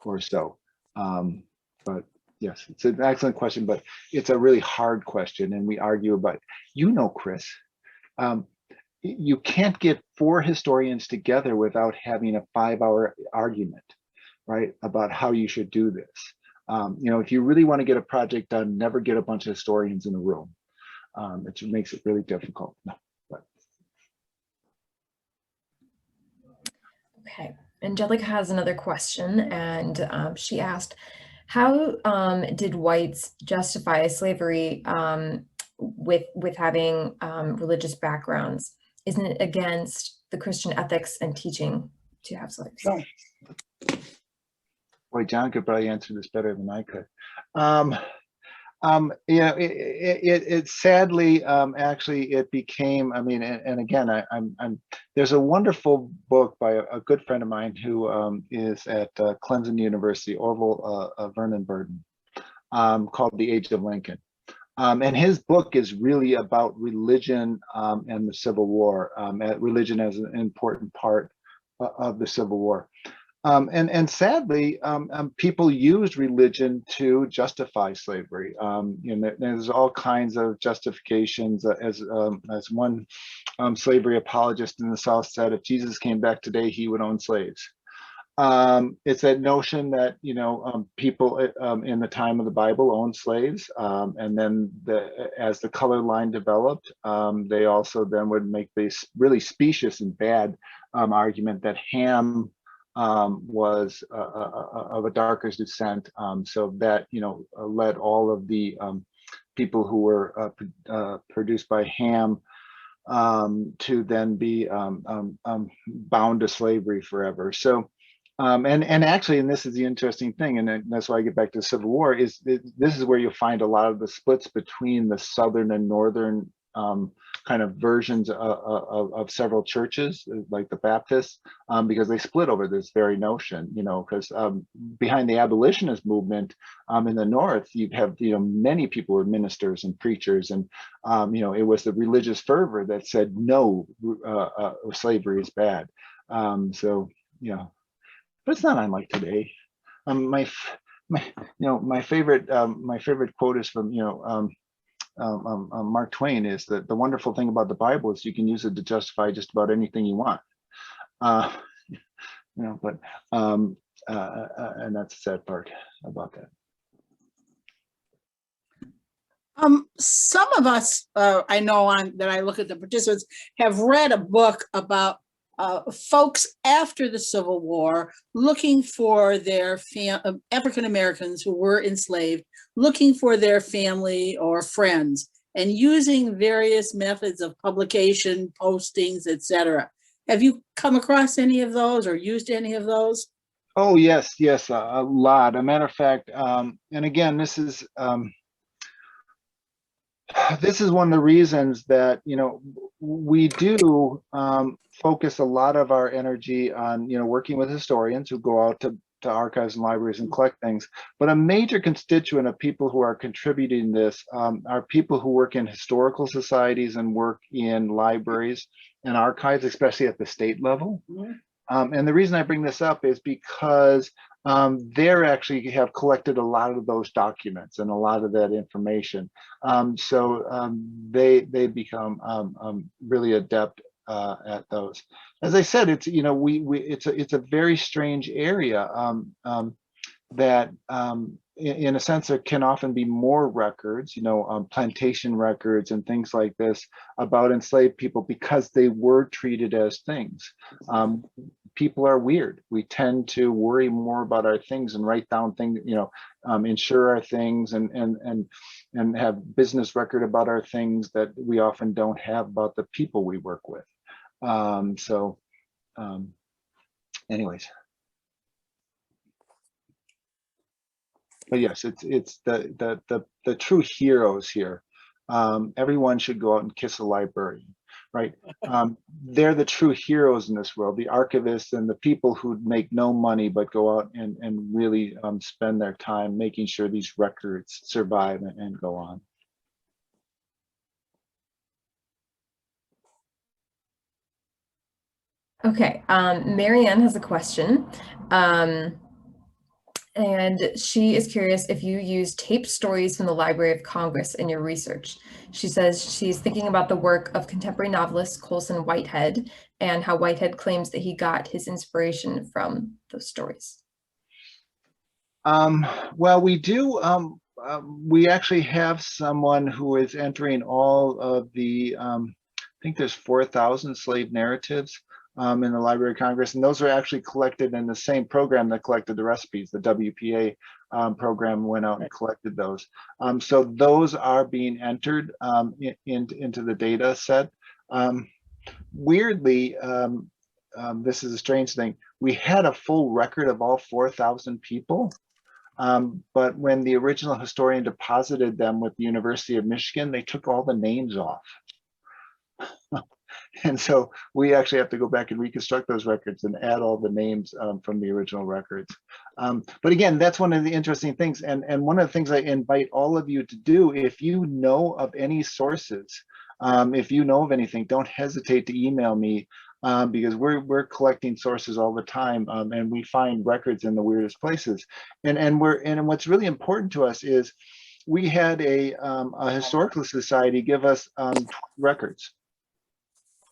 or so. But yes, it's an excellent question, but it's a really hard question, and we argue about, Chris, you can't get 4 historians together without having a 5-hour argument, right, about how you should do this. If you really want to get a project done, never get a bunch of historians in a room. It makes it really difficult. No, but. Okay, Angelica has another question, and she asked, how did whites justify slavery with having religious backgrounds? Isn't it against the Christian ethics and teaching to have slaves? Boy, John could probably answer this better than I could. It sadly, actually, it became, and again, there's a wonderful book by a good friend of mine who is at Clemson University, Orville Vernon Burden, called The Age of Lincoln. And his book is really about religion and the Civil War, religion as an important part of the Civil War. And sadly, people used religion to justify slavery. There's all kinds of justifications. As one slavery apologist in the South said, if Jesus came back today, he would own slaves. It's that notion that people in the time of the Bible owned slaves, and then as the color line developed, they also then would make this really specious and bad argument that Ham was of a darker descent. So that, led all of the people who were produced by Ham to then be bound to slavery forever. So, and actually, and this is the interesting thing, and that's why I get back to the Civil War, is this is where you'll find a lot of the splits between the Southern and Northern kind of versions of several churches, like the Baptists, because they split over this very notion, because behind the abolitionist movement in the North, you have, many people were ministers and preachers, and, it was the religious fervor that said, no, slavery is bad. So, but it's not unlike today. My favorite quote is from, Mark Twain, is that the wonderful thing about the Bible is you can use it to justify just about anything you want. And that's the sad part about that. Some of us, I know that I look at the participants, have read a book about folks after the Civil War looking for their African Americans who were enslaved, looking for their family or friends, and using various methods of publication, postings, etc. Have you come across any of those or used any of those? Oh, yes, a lot. A matter of fact, and again, this is one of the reasons that, we do focus a lot of our energy on, working with historians who go out to archives and libraries and collect things. But a major constituent of people who are contributing this are people who work in historical societies and work in libraries and archives, especially at the state level. Mm-hmm. And the reason I bring this up is because they're actually have collected a lot of those documents and a lot of that information. So they become really adept at those. As I said, it's it's a very strange area that in a sense there can often be more records, plantation records and things like this about enslaved people because they were treated as things. People are weird. We tend to worry more about our things and write down things, insure our things and have business record about our things that we often don't have about the people we work with. Anyways. But yes, it's the true heroes here. Everyone should go out and kiss a librarian, right? They're the true heroes in this world, the archivists and the people who make no money but go out and really spend their time making sure these records survive and go on. Okay, Marianne has a question. And she is curious if you use taped stories from the Library of Congress in your research. She says she's thinking about the work of contemporary novelist Colson Whitehead and how Whitehead claims that he got his inspiration from those stories. Well, we do. We actually have someone who is entering all of the, I think there's 4,000 slave narratives in the Library of Congress, and those are actually collected in the same program that collected the recipes. The WPA program went out and collected those. So those are being entered into the data set. Weirdly, this is a strange thing. We had a full record of all 4,000 people, but when the original historian deposited them with the University of Michigan, they took all the names off. And so we actually have to go back and reconstruct those records and add all the names from the original records. But again, that's one of the interesting things. And one of the things I invite all of you to do, if you know of any sources, if you know of anything, don't hesitate to email me because we're collecting sources all the time and we find records in the weirdest places. And what's really important to us is we had a historical society give us records.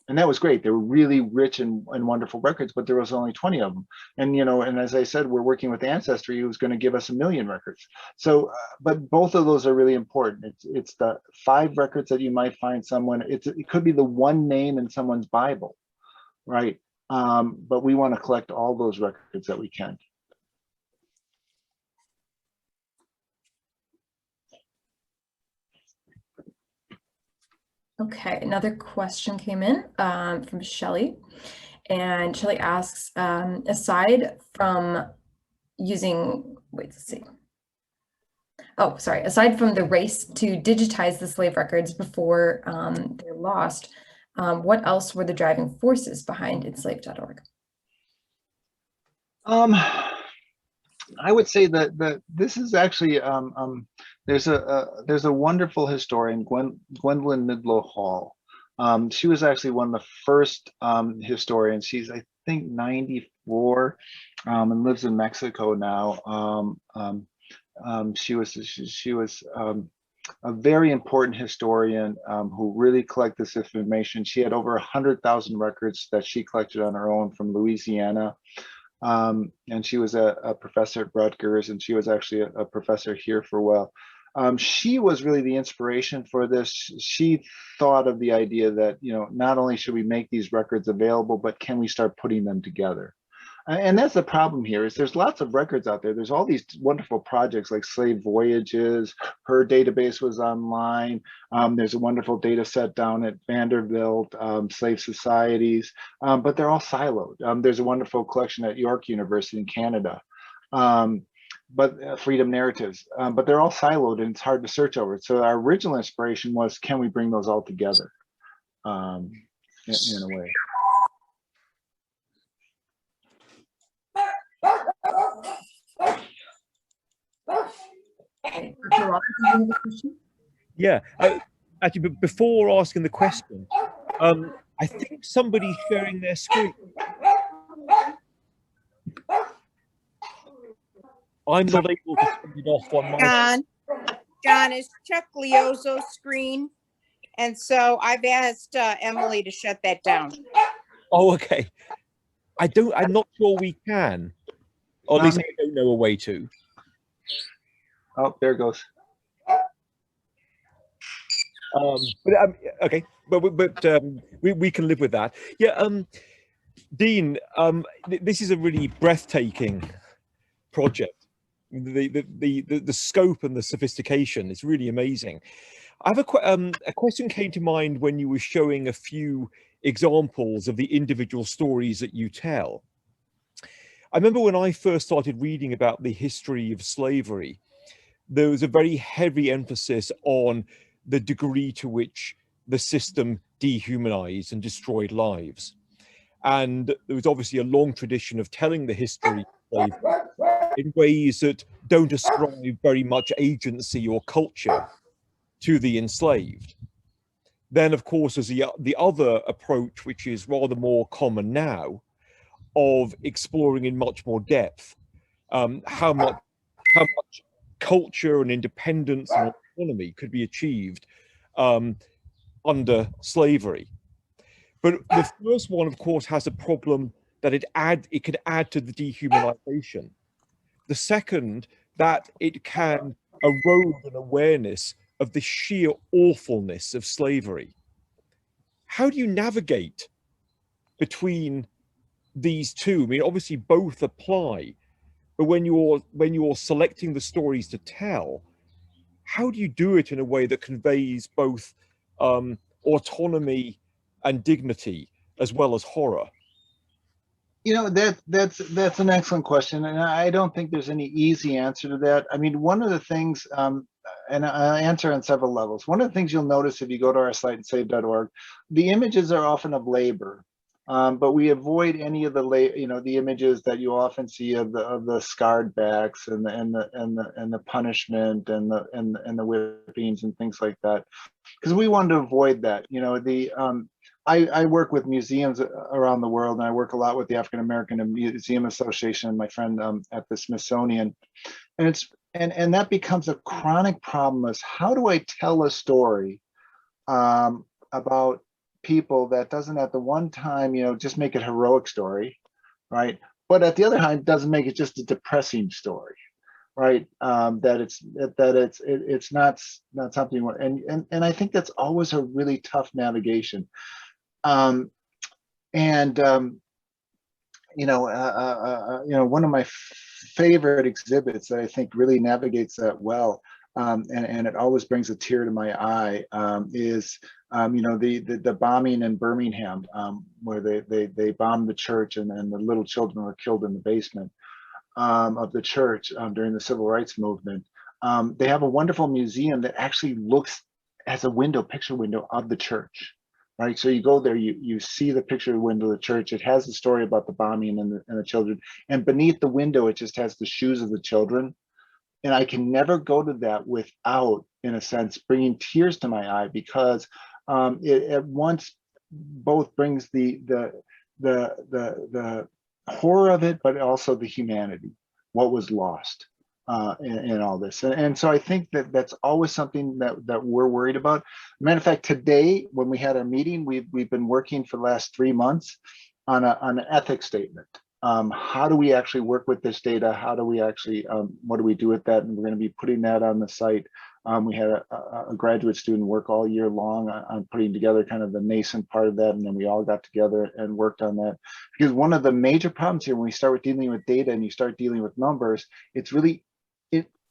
And that was great. They were really rich and wonderful records, but there was only 20 of them. And, and as I said, we're working with Ancestry, who's going to give us 1 million records. So, but both of those are really important. It's the 5 records that you might find someone, it could be the one name in someone's Bible, right? but we want to collect all those records that we can. Okay, another question came in from Shelley. And Shelley asks, aside from using, wait, let's see. Oh, sorry. Aside from the race to digitize the slave records before they're lost, what else were the driving forces behind enslaved.org? I would say that this is actually there's a wonderful historian, Gwendolyn Midlow Hall. She was actually one of the first historians. She's, I think, 94 and lives in Mexico now. She was a very important historian who really collected this information. She had over 100,000 records that she collected on her own from Louisiana. And she was a professor at Rutgers, and she was actually a professor here for a while. She was really the inspiration for this. She thought of the idea that, you know, not only should we make these records available, but can we start putting them together? And that's the problem here, is there's lots of records out there. There's all these wonderful projects like Slave Voyages. Her database was online. There's a wonderful data set down at Vanderbilt, Slave Societies, but they're all siloed. There's a wonderful collection at York University in Canada, but Freedom Narratives, but they're all siloed and it's hard to search over. So our original inspiration was, can we bring those all together in a way? Yeah, actually, but before asking the question, I think somebody's sharing their screen. I'm not able to turn it off on my. John, is Chuck Liozzo's screen, and so I've asked Emily to shut that down. Oh, okay. I'm not sure we can, or at least I don't know a way to. Oh, there it goes. Okay, but we can live with that. Yeah, Dean, this is a really breathtaking project. The scope and the sophistication is really amazing. I have a question came to mind when you were showing a few examples of the individual stories that you tell. I remember when I first started reading about the history of slavery, there was a very heavy emphasis on the degree to which the system dehumanized and destroyed lives. And there was obviously a long tradition of telling the history of slavery in ways that don't ascribe very much agency or culture to the enslaved. Then, of course, there's the other approach, which is rather more common now, of exploring in much more depth how much culture and independence and autonomy could be achieved under slavery. But the first one, of course, has a problem that it could add to the dehumanization. The second, that it can erode an awareness of the sheer awfulness of slavery. How do you navigate between these two? I mean, obviously both apply, but when you're selecting the stories to tell, how do you do it in a way that conveys both autonomy and dignity as well as horror? You know, that's an excellent question, and I don't think there's any easy answer to that. I mean, one of the things, and I answer on several levels. One of the things you'll notice if you go to our site, enslaved.org, the images are often of labor, but we avoid any of the images that you often see of the scarred backs and the punishment and the whippings and things like that, because we wanted to avoid that. You know, I work with museums around the world, and I work a lot with the African American Museum Association and my friend at the Smithsonian, and that becomes a chronic problem. Is how do I tell a story about people that doesn't at the one time, you know, just make it a heroic story, right? But at the other hand, doesn't make it just a depressing story, right? That it's not something, and I think that's always a really tough navigation. one of my favorite exhibits that I think really navigates that well, and it always brings a tear to my eye, is the bombing in Birmingham, where they bombed the church, and the little children were killed in the basement of the church during the civil rights movement. They have a wonderful museum that actually looks as a picture window of the church. Right, so you go there, you see the picture window of the church. It has the story about the bombing and the children, and beneath the window, it just has the shoes of the children. And I can never go to that without, in a sense, bringing tears to my eye, because it at once both brings the horror of it, but also the humanity, what was lost in all this. And so I think that that's always something that we're worried about. Matter of fact, today, when we had our meeting, we've been working for the last 3 months on an ethics statement. How do we actually work with this data? How do we actually, what do we do with that? And we're going to be putting that on the site. We had a graduate student work all year long on putting together kind of the nascent part of that, and then we all got together and worked on that. Because one of the major problems here, when we start with dealing with data and you start dealing with numbers, it's really,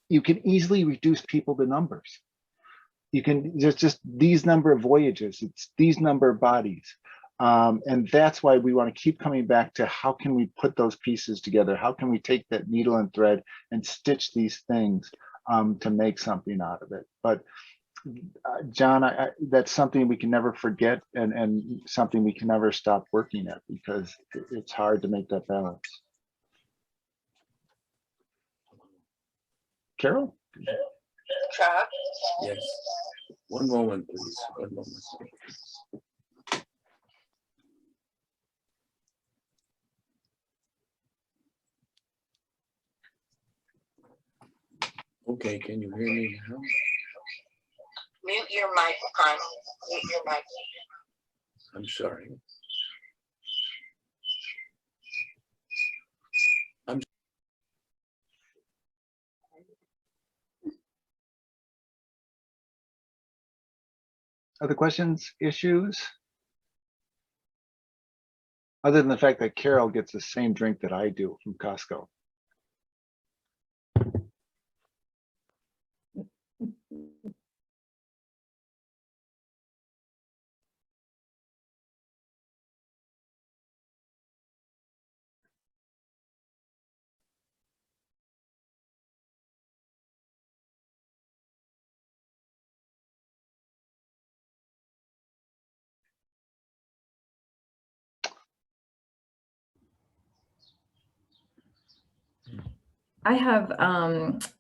you can easily reduce people to numbers. You can just these number of voyages, it's these number of bodies. And that's why we want to keep coming back to how can we put those pieces together? How can we take that needle and thread and stitch these things to make something out of it? But John, that's something we can never forget, and something we can never stop working at, because it's hard to make that balance. Carol? Chuck? Yes. One moment, please. One moment. Okay, can you hear me now? Mute your mic, hon. Mute your mic. I'm sorry. Other questions, issues? Other than the fact that Carol gets the same drink that I do from Costco. I have,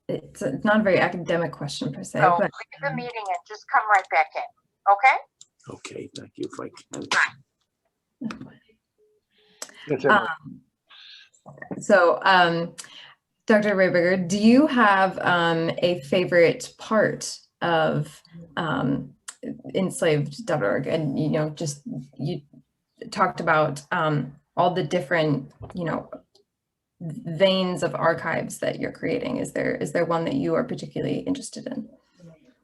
it's not a very academic question per se, So but leave the meeting and just come right back in, okay? Okay, thank you. If I can. Yes, Emily. so Dr. Rehberger, do you have a favorite part of enslaved.org? And, just you talked about all the different, veins of archives that you're creating. Is there one that you are particularly interested in?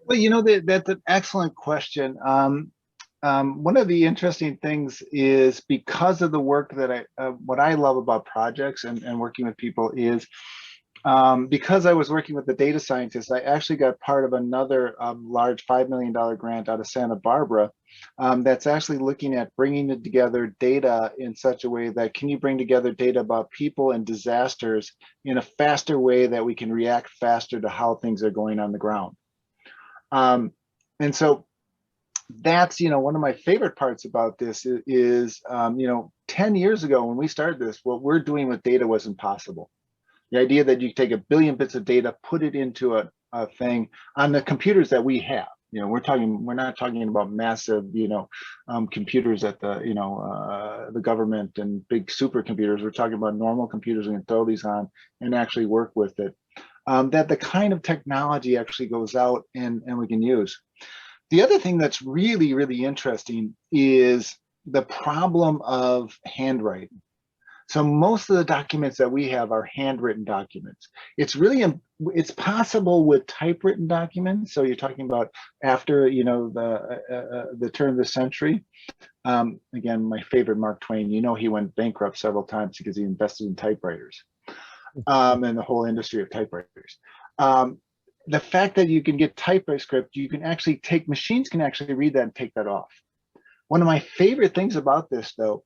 Well, that's an excellent question. One of the interesting things is, because of the work that what I love about projects and working with people is, because I was working with the data scientists, I actually got part of another large $5 million grant out of Santa Barbara that's actually looking at bringing together data in such a way that can you bring together data about people and disasters in a faster way that we can react faster to how things are going on the ground. And so that's, one of my favorite parts about this is 10 years ago when we started this, what we're doing with data was impossible. The idea that you take 1 billion bits of data, put it into a thing on the computers that we have. We're not talking about massive, computers at the government and big supercomputers. We're talking about normal computers we can throw these on and actually work with it. That the kind of technology actually goes out and we can use. The other thing that's really, really interesting is the problem of handwriting. So most of the documents that we have are handwritten documents. It's really, it's possible with typewritten documents. So you're talking about after, you know, the turn of the century. Again, my favorite Mark Twain, you know, he went bankrupt several times because he invested in typewriters and the whole industry of typewriters. The fact that you can get typescript, you can actually take, machines can actually read that and take that off. One of my favorite things about this, though,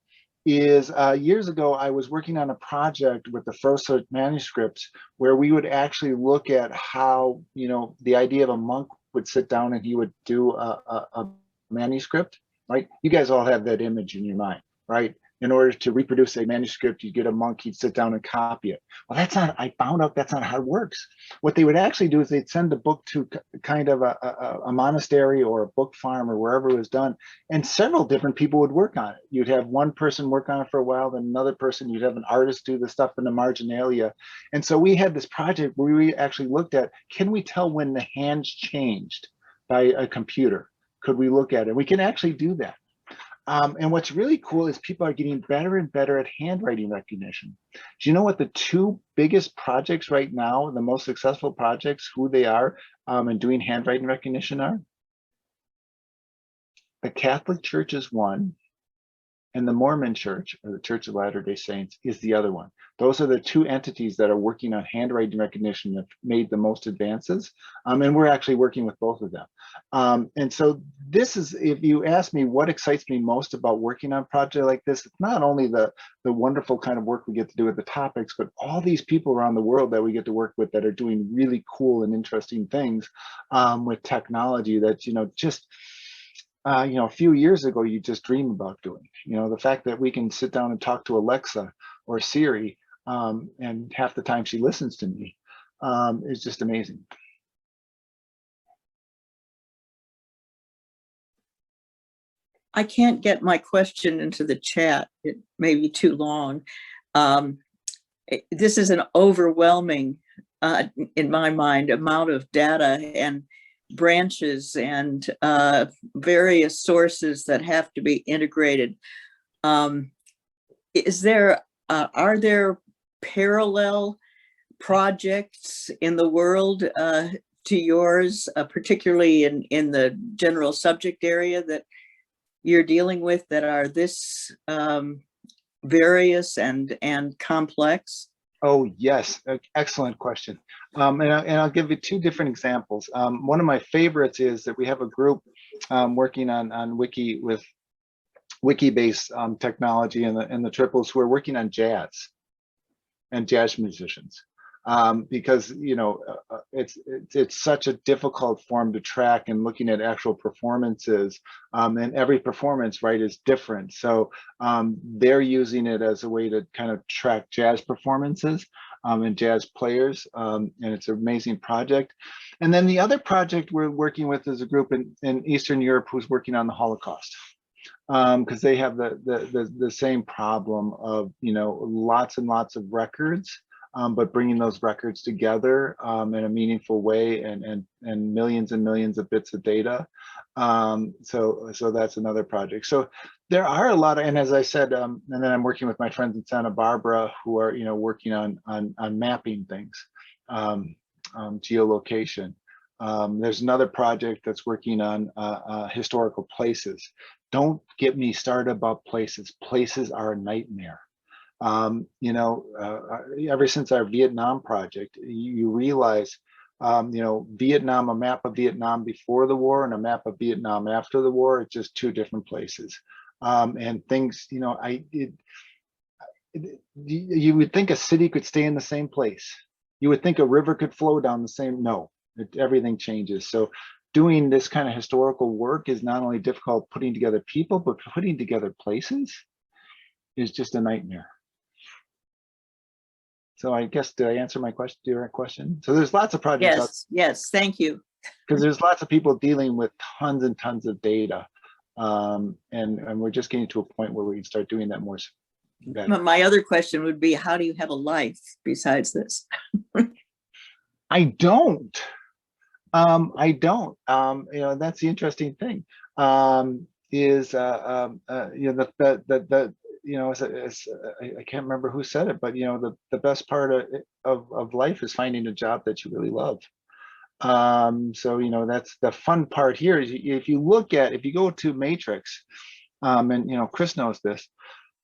is years ago, I was working on a project with the first manuscripts where we would actually look at how, you know, the idea of a monk would sit down and he would do a manuscript, right? You guys all have that image in your mind, right? In order to reproduce a manuscript, you get a monk, he'd sit down and copy it. Well, that's not, I found out that's not how it works. What they would actually do is they'd send the book to kind of a monastery or a book farm or wherever it was done, and several different people would work on it. You'd have one person work on it for a while, then another person, you'd have an artist do the stuff in the marginalia. And so we had this project where we actually looked at, can we tell when the hands changed by a computer? Could we look at it? We can actually do that. And what's really cool is people are getting better and better at handwriting recognition. Do you know what the two biggest projects right now, the most successful projects, who they are in doing handwriting recognition are? The Catholic Church is one, and the Mormon Church, or the Church of Latter-day Saints, is the other one. Those are the two entities that are working on handwriting recognition that made the most advances. And we're actually working with both of them. And so this is, if you ask me what excites me most about working on a project like this, it's not only the wonderful kind of work we get to do with the topics, but all these people around the world that we get to work with that are doing really cool and interesting things with technology that, you know, just, you know, a few years ago, you just dream about doing. You know, the fact that we can sit down and talk to Alexa or Siri, and half the time she listens to me, is just amazing. I can't get my question into the chat. It may be too long. This is an overwhelming, in my mind, amount of data and branches and various sources that have to be integrated. Is there, are there parallel projects in the world to yours, particularly in the general subject area that you're dealing with, that are this various and complex? Oh, yes. Excellent question. And I'll give you two different examples. One of my favorites is that we have a group working on Wiki with Wiki-based technology in the triples who are working on jazz and jazz musicians. Because, you know, it's such a difficult form to track, and looking at actual performances, and every performance, right, is different. So they're using it as a way to kind of track jazz performances and jazz players, and it's an amazing project. And then the other project we're working with is a group in Eastern Europe who's working on the Holocaust. Because they have the same problem of, you know, lots and lots of records, but bringing those records together in a meaningful way, and millions and millions of bits of data. So that's another project. So there are a lot of, and as I said, and then I'm working with my friends in Santa Barbara who are, you know, working on mapping things, geolocation. There's another project that's working on historical places. Don't get me started about places. Places are a nightmare. You know, ever since our Vietnam project, you realize, you know, Vietnam, a map of Vietnam before the war and a map of Vietnam after the war, it's just two different places. And things, you know, you would think a city could stay in the same place. You would think a river could flow down the same, no, everything changes. So doing this kind of historical work is not only difficult putting together people, but putting together places is just a nightmare. So I guess, did I answer my question, your question? So there's lots of projects. Yes, yes, thank you. Because there's lots of people dealing with tons and tons of data. And we're just getting to a point where we can start doing that more better. My other question would be, how do you have a life besides this? I don't. I don't. You know, that's the interesting thing. You know, you know, I can't remember who said it, but you know, the best part of life is finding a job that you really love. So you know, that's the fun part here. Is if you go to Matrix, and you know, Chris knows this.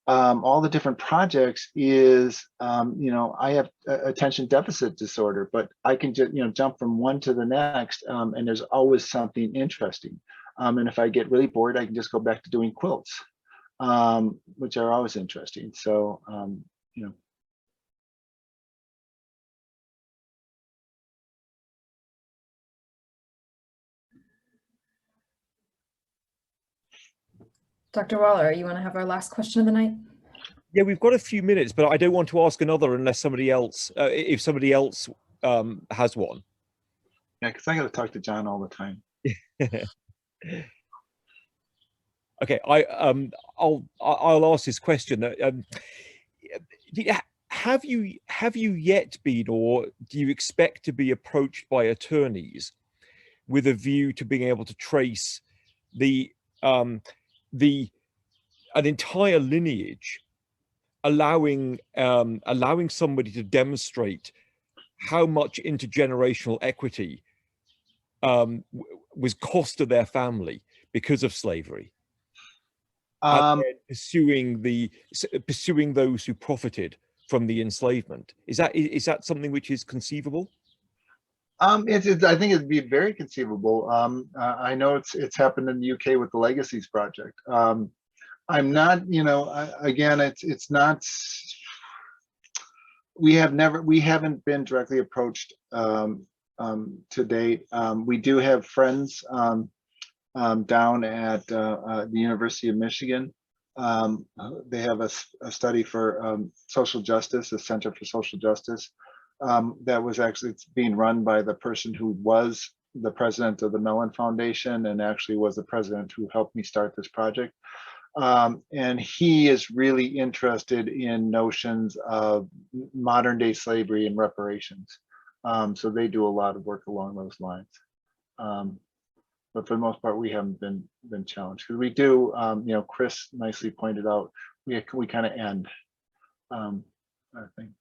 All the different projects is, you know, I have attention deficit disorder, but I can just, you know, jump from one to the next, and there's always something interesting. And if I get really bored, I can just go back to doing quilts, which are always interesting. So, you know. Dr. Waller, you want to have our last question of the night? Yeah, we've got a few minutes, but I don't want to ask another unless somebody else, if somebody else has one. Yeah, because I got to talk to John all the time. Okay, I'll ask this question. Have you yet been, or do you expect to be approached by attorneys with a view to being able to trace an entire lineage, allowing somebody to demonstrate how much intergenerational equity was cost to their family because of slavery, and pursuing those who profited from the enslavement? Is that something which is conceivable? I think it'd be very conceivable. I know it's happened in the UK with the Legacies project. I'm not, you know, again, it's not. We haven't been directly approached to date. We do have friends down at the University of Michigan. They have a study for social justice, a Center for Social Justice, that was actually being run by the person who was the president of the Mellon Foundation and actually was the president who helped me start this project. And he is really interested in notions of modern day slavery and reparations. So they do a lot of work along those lines. But for the most part, we haven't been challenged. Because we do, you know, Chris nicely pointed out, we kind of end, I think.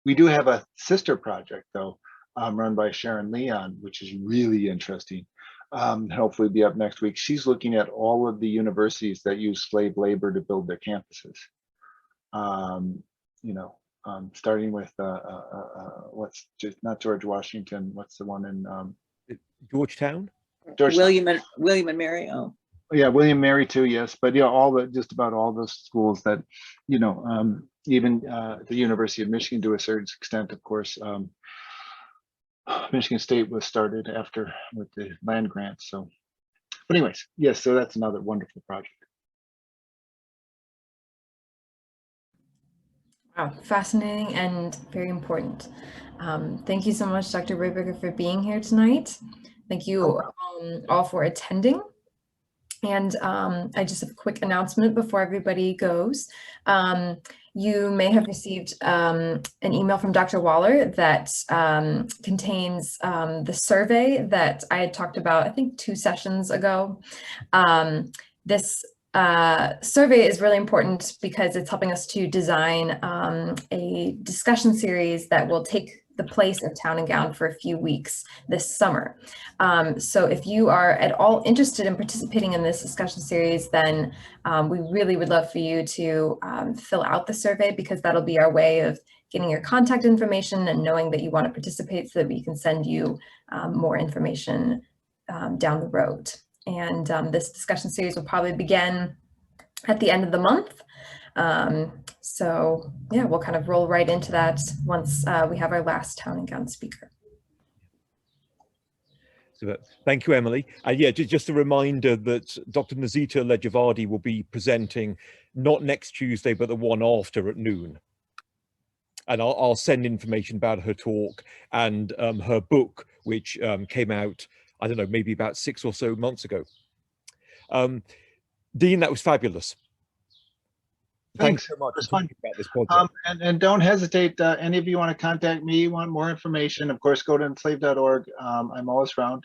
We do have a sister project though, run by Sharon Leon, which is really interesting. Hopefully be up next week. She's looking at all of the universities that use slave labor to build their campuses. You know, starting with what's just not George Washington. What's the one in Georgetown? William and Mary. Oh, yeah, William Mary too. Yes, but yeah, just about all those schools that, you know, even the University of Michigan to a certain extent, of course. Michigan State was started after with the land grant. So, but anyways, yes. So that's another wonderful project. Wow, fascinating and very important. Thank you so much, Dr. Rehberger, for being here tonight. Thank you all for attending. And I just have a quick announcement before everybody goes. You may have received an email from Dr. Waller that contains the survey that I had talked about, I think 2 sessions ago. This survey is really important because it's helping us to design a discussion series that will take the place of Town and Gown for a few weeks this summer. So if you are at all interested in participating in this discussion series, then we really would love for you to fill out the survey, because that'll be our way of getting your contact information and knowing that you want to participate so that we can send you more information down the road. And this discussion series will probably begin at the end of the month. So yeah, we'll kind of roll right into that once we have our last Town and Gown speaker. So, thank you, Emily. Yeah, just a reminder that Dr. Nazita Lejavadi will be presenting not next Tuesday, but the one after at noon. And I'll send information about her talk and her book, which came out, I don't know, maybe about 6 or so months ago. Dean, that was fabulous. Thanks so much for talking about this project. And don't hesitate, any of you want to contact me, want more information, of course, go to enslaved.org. I'm always around.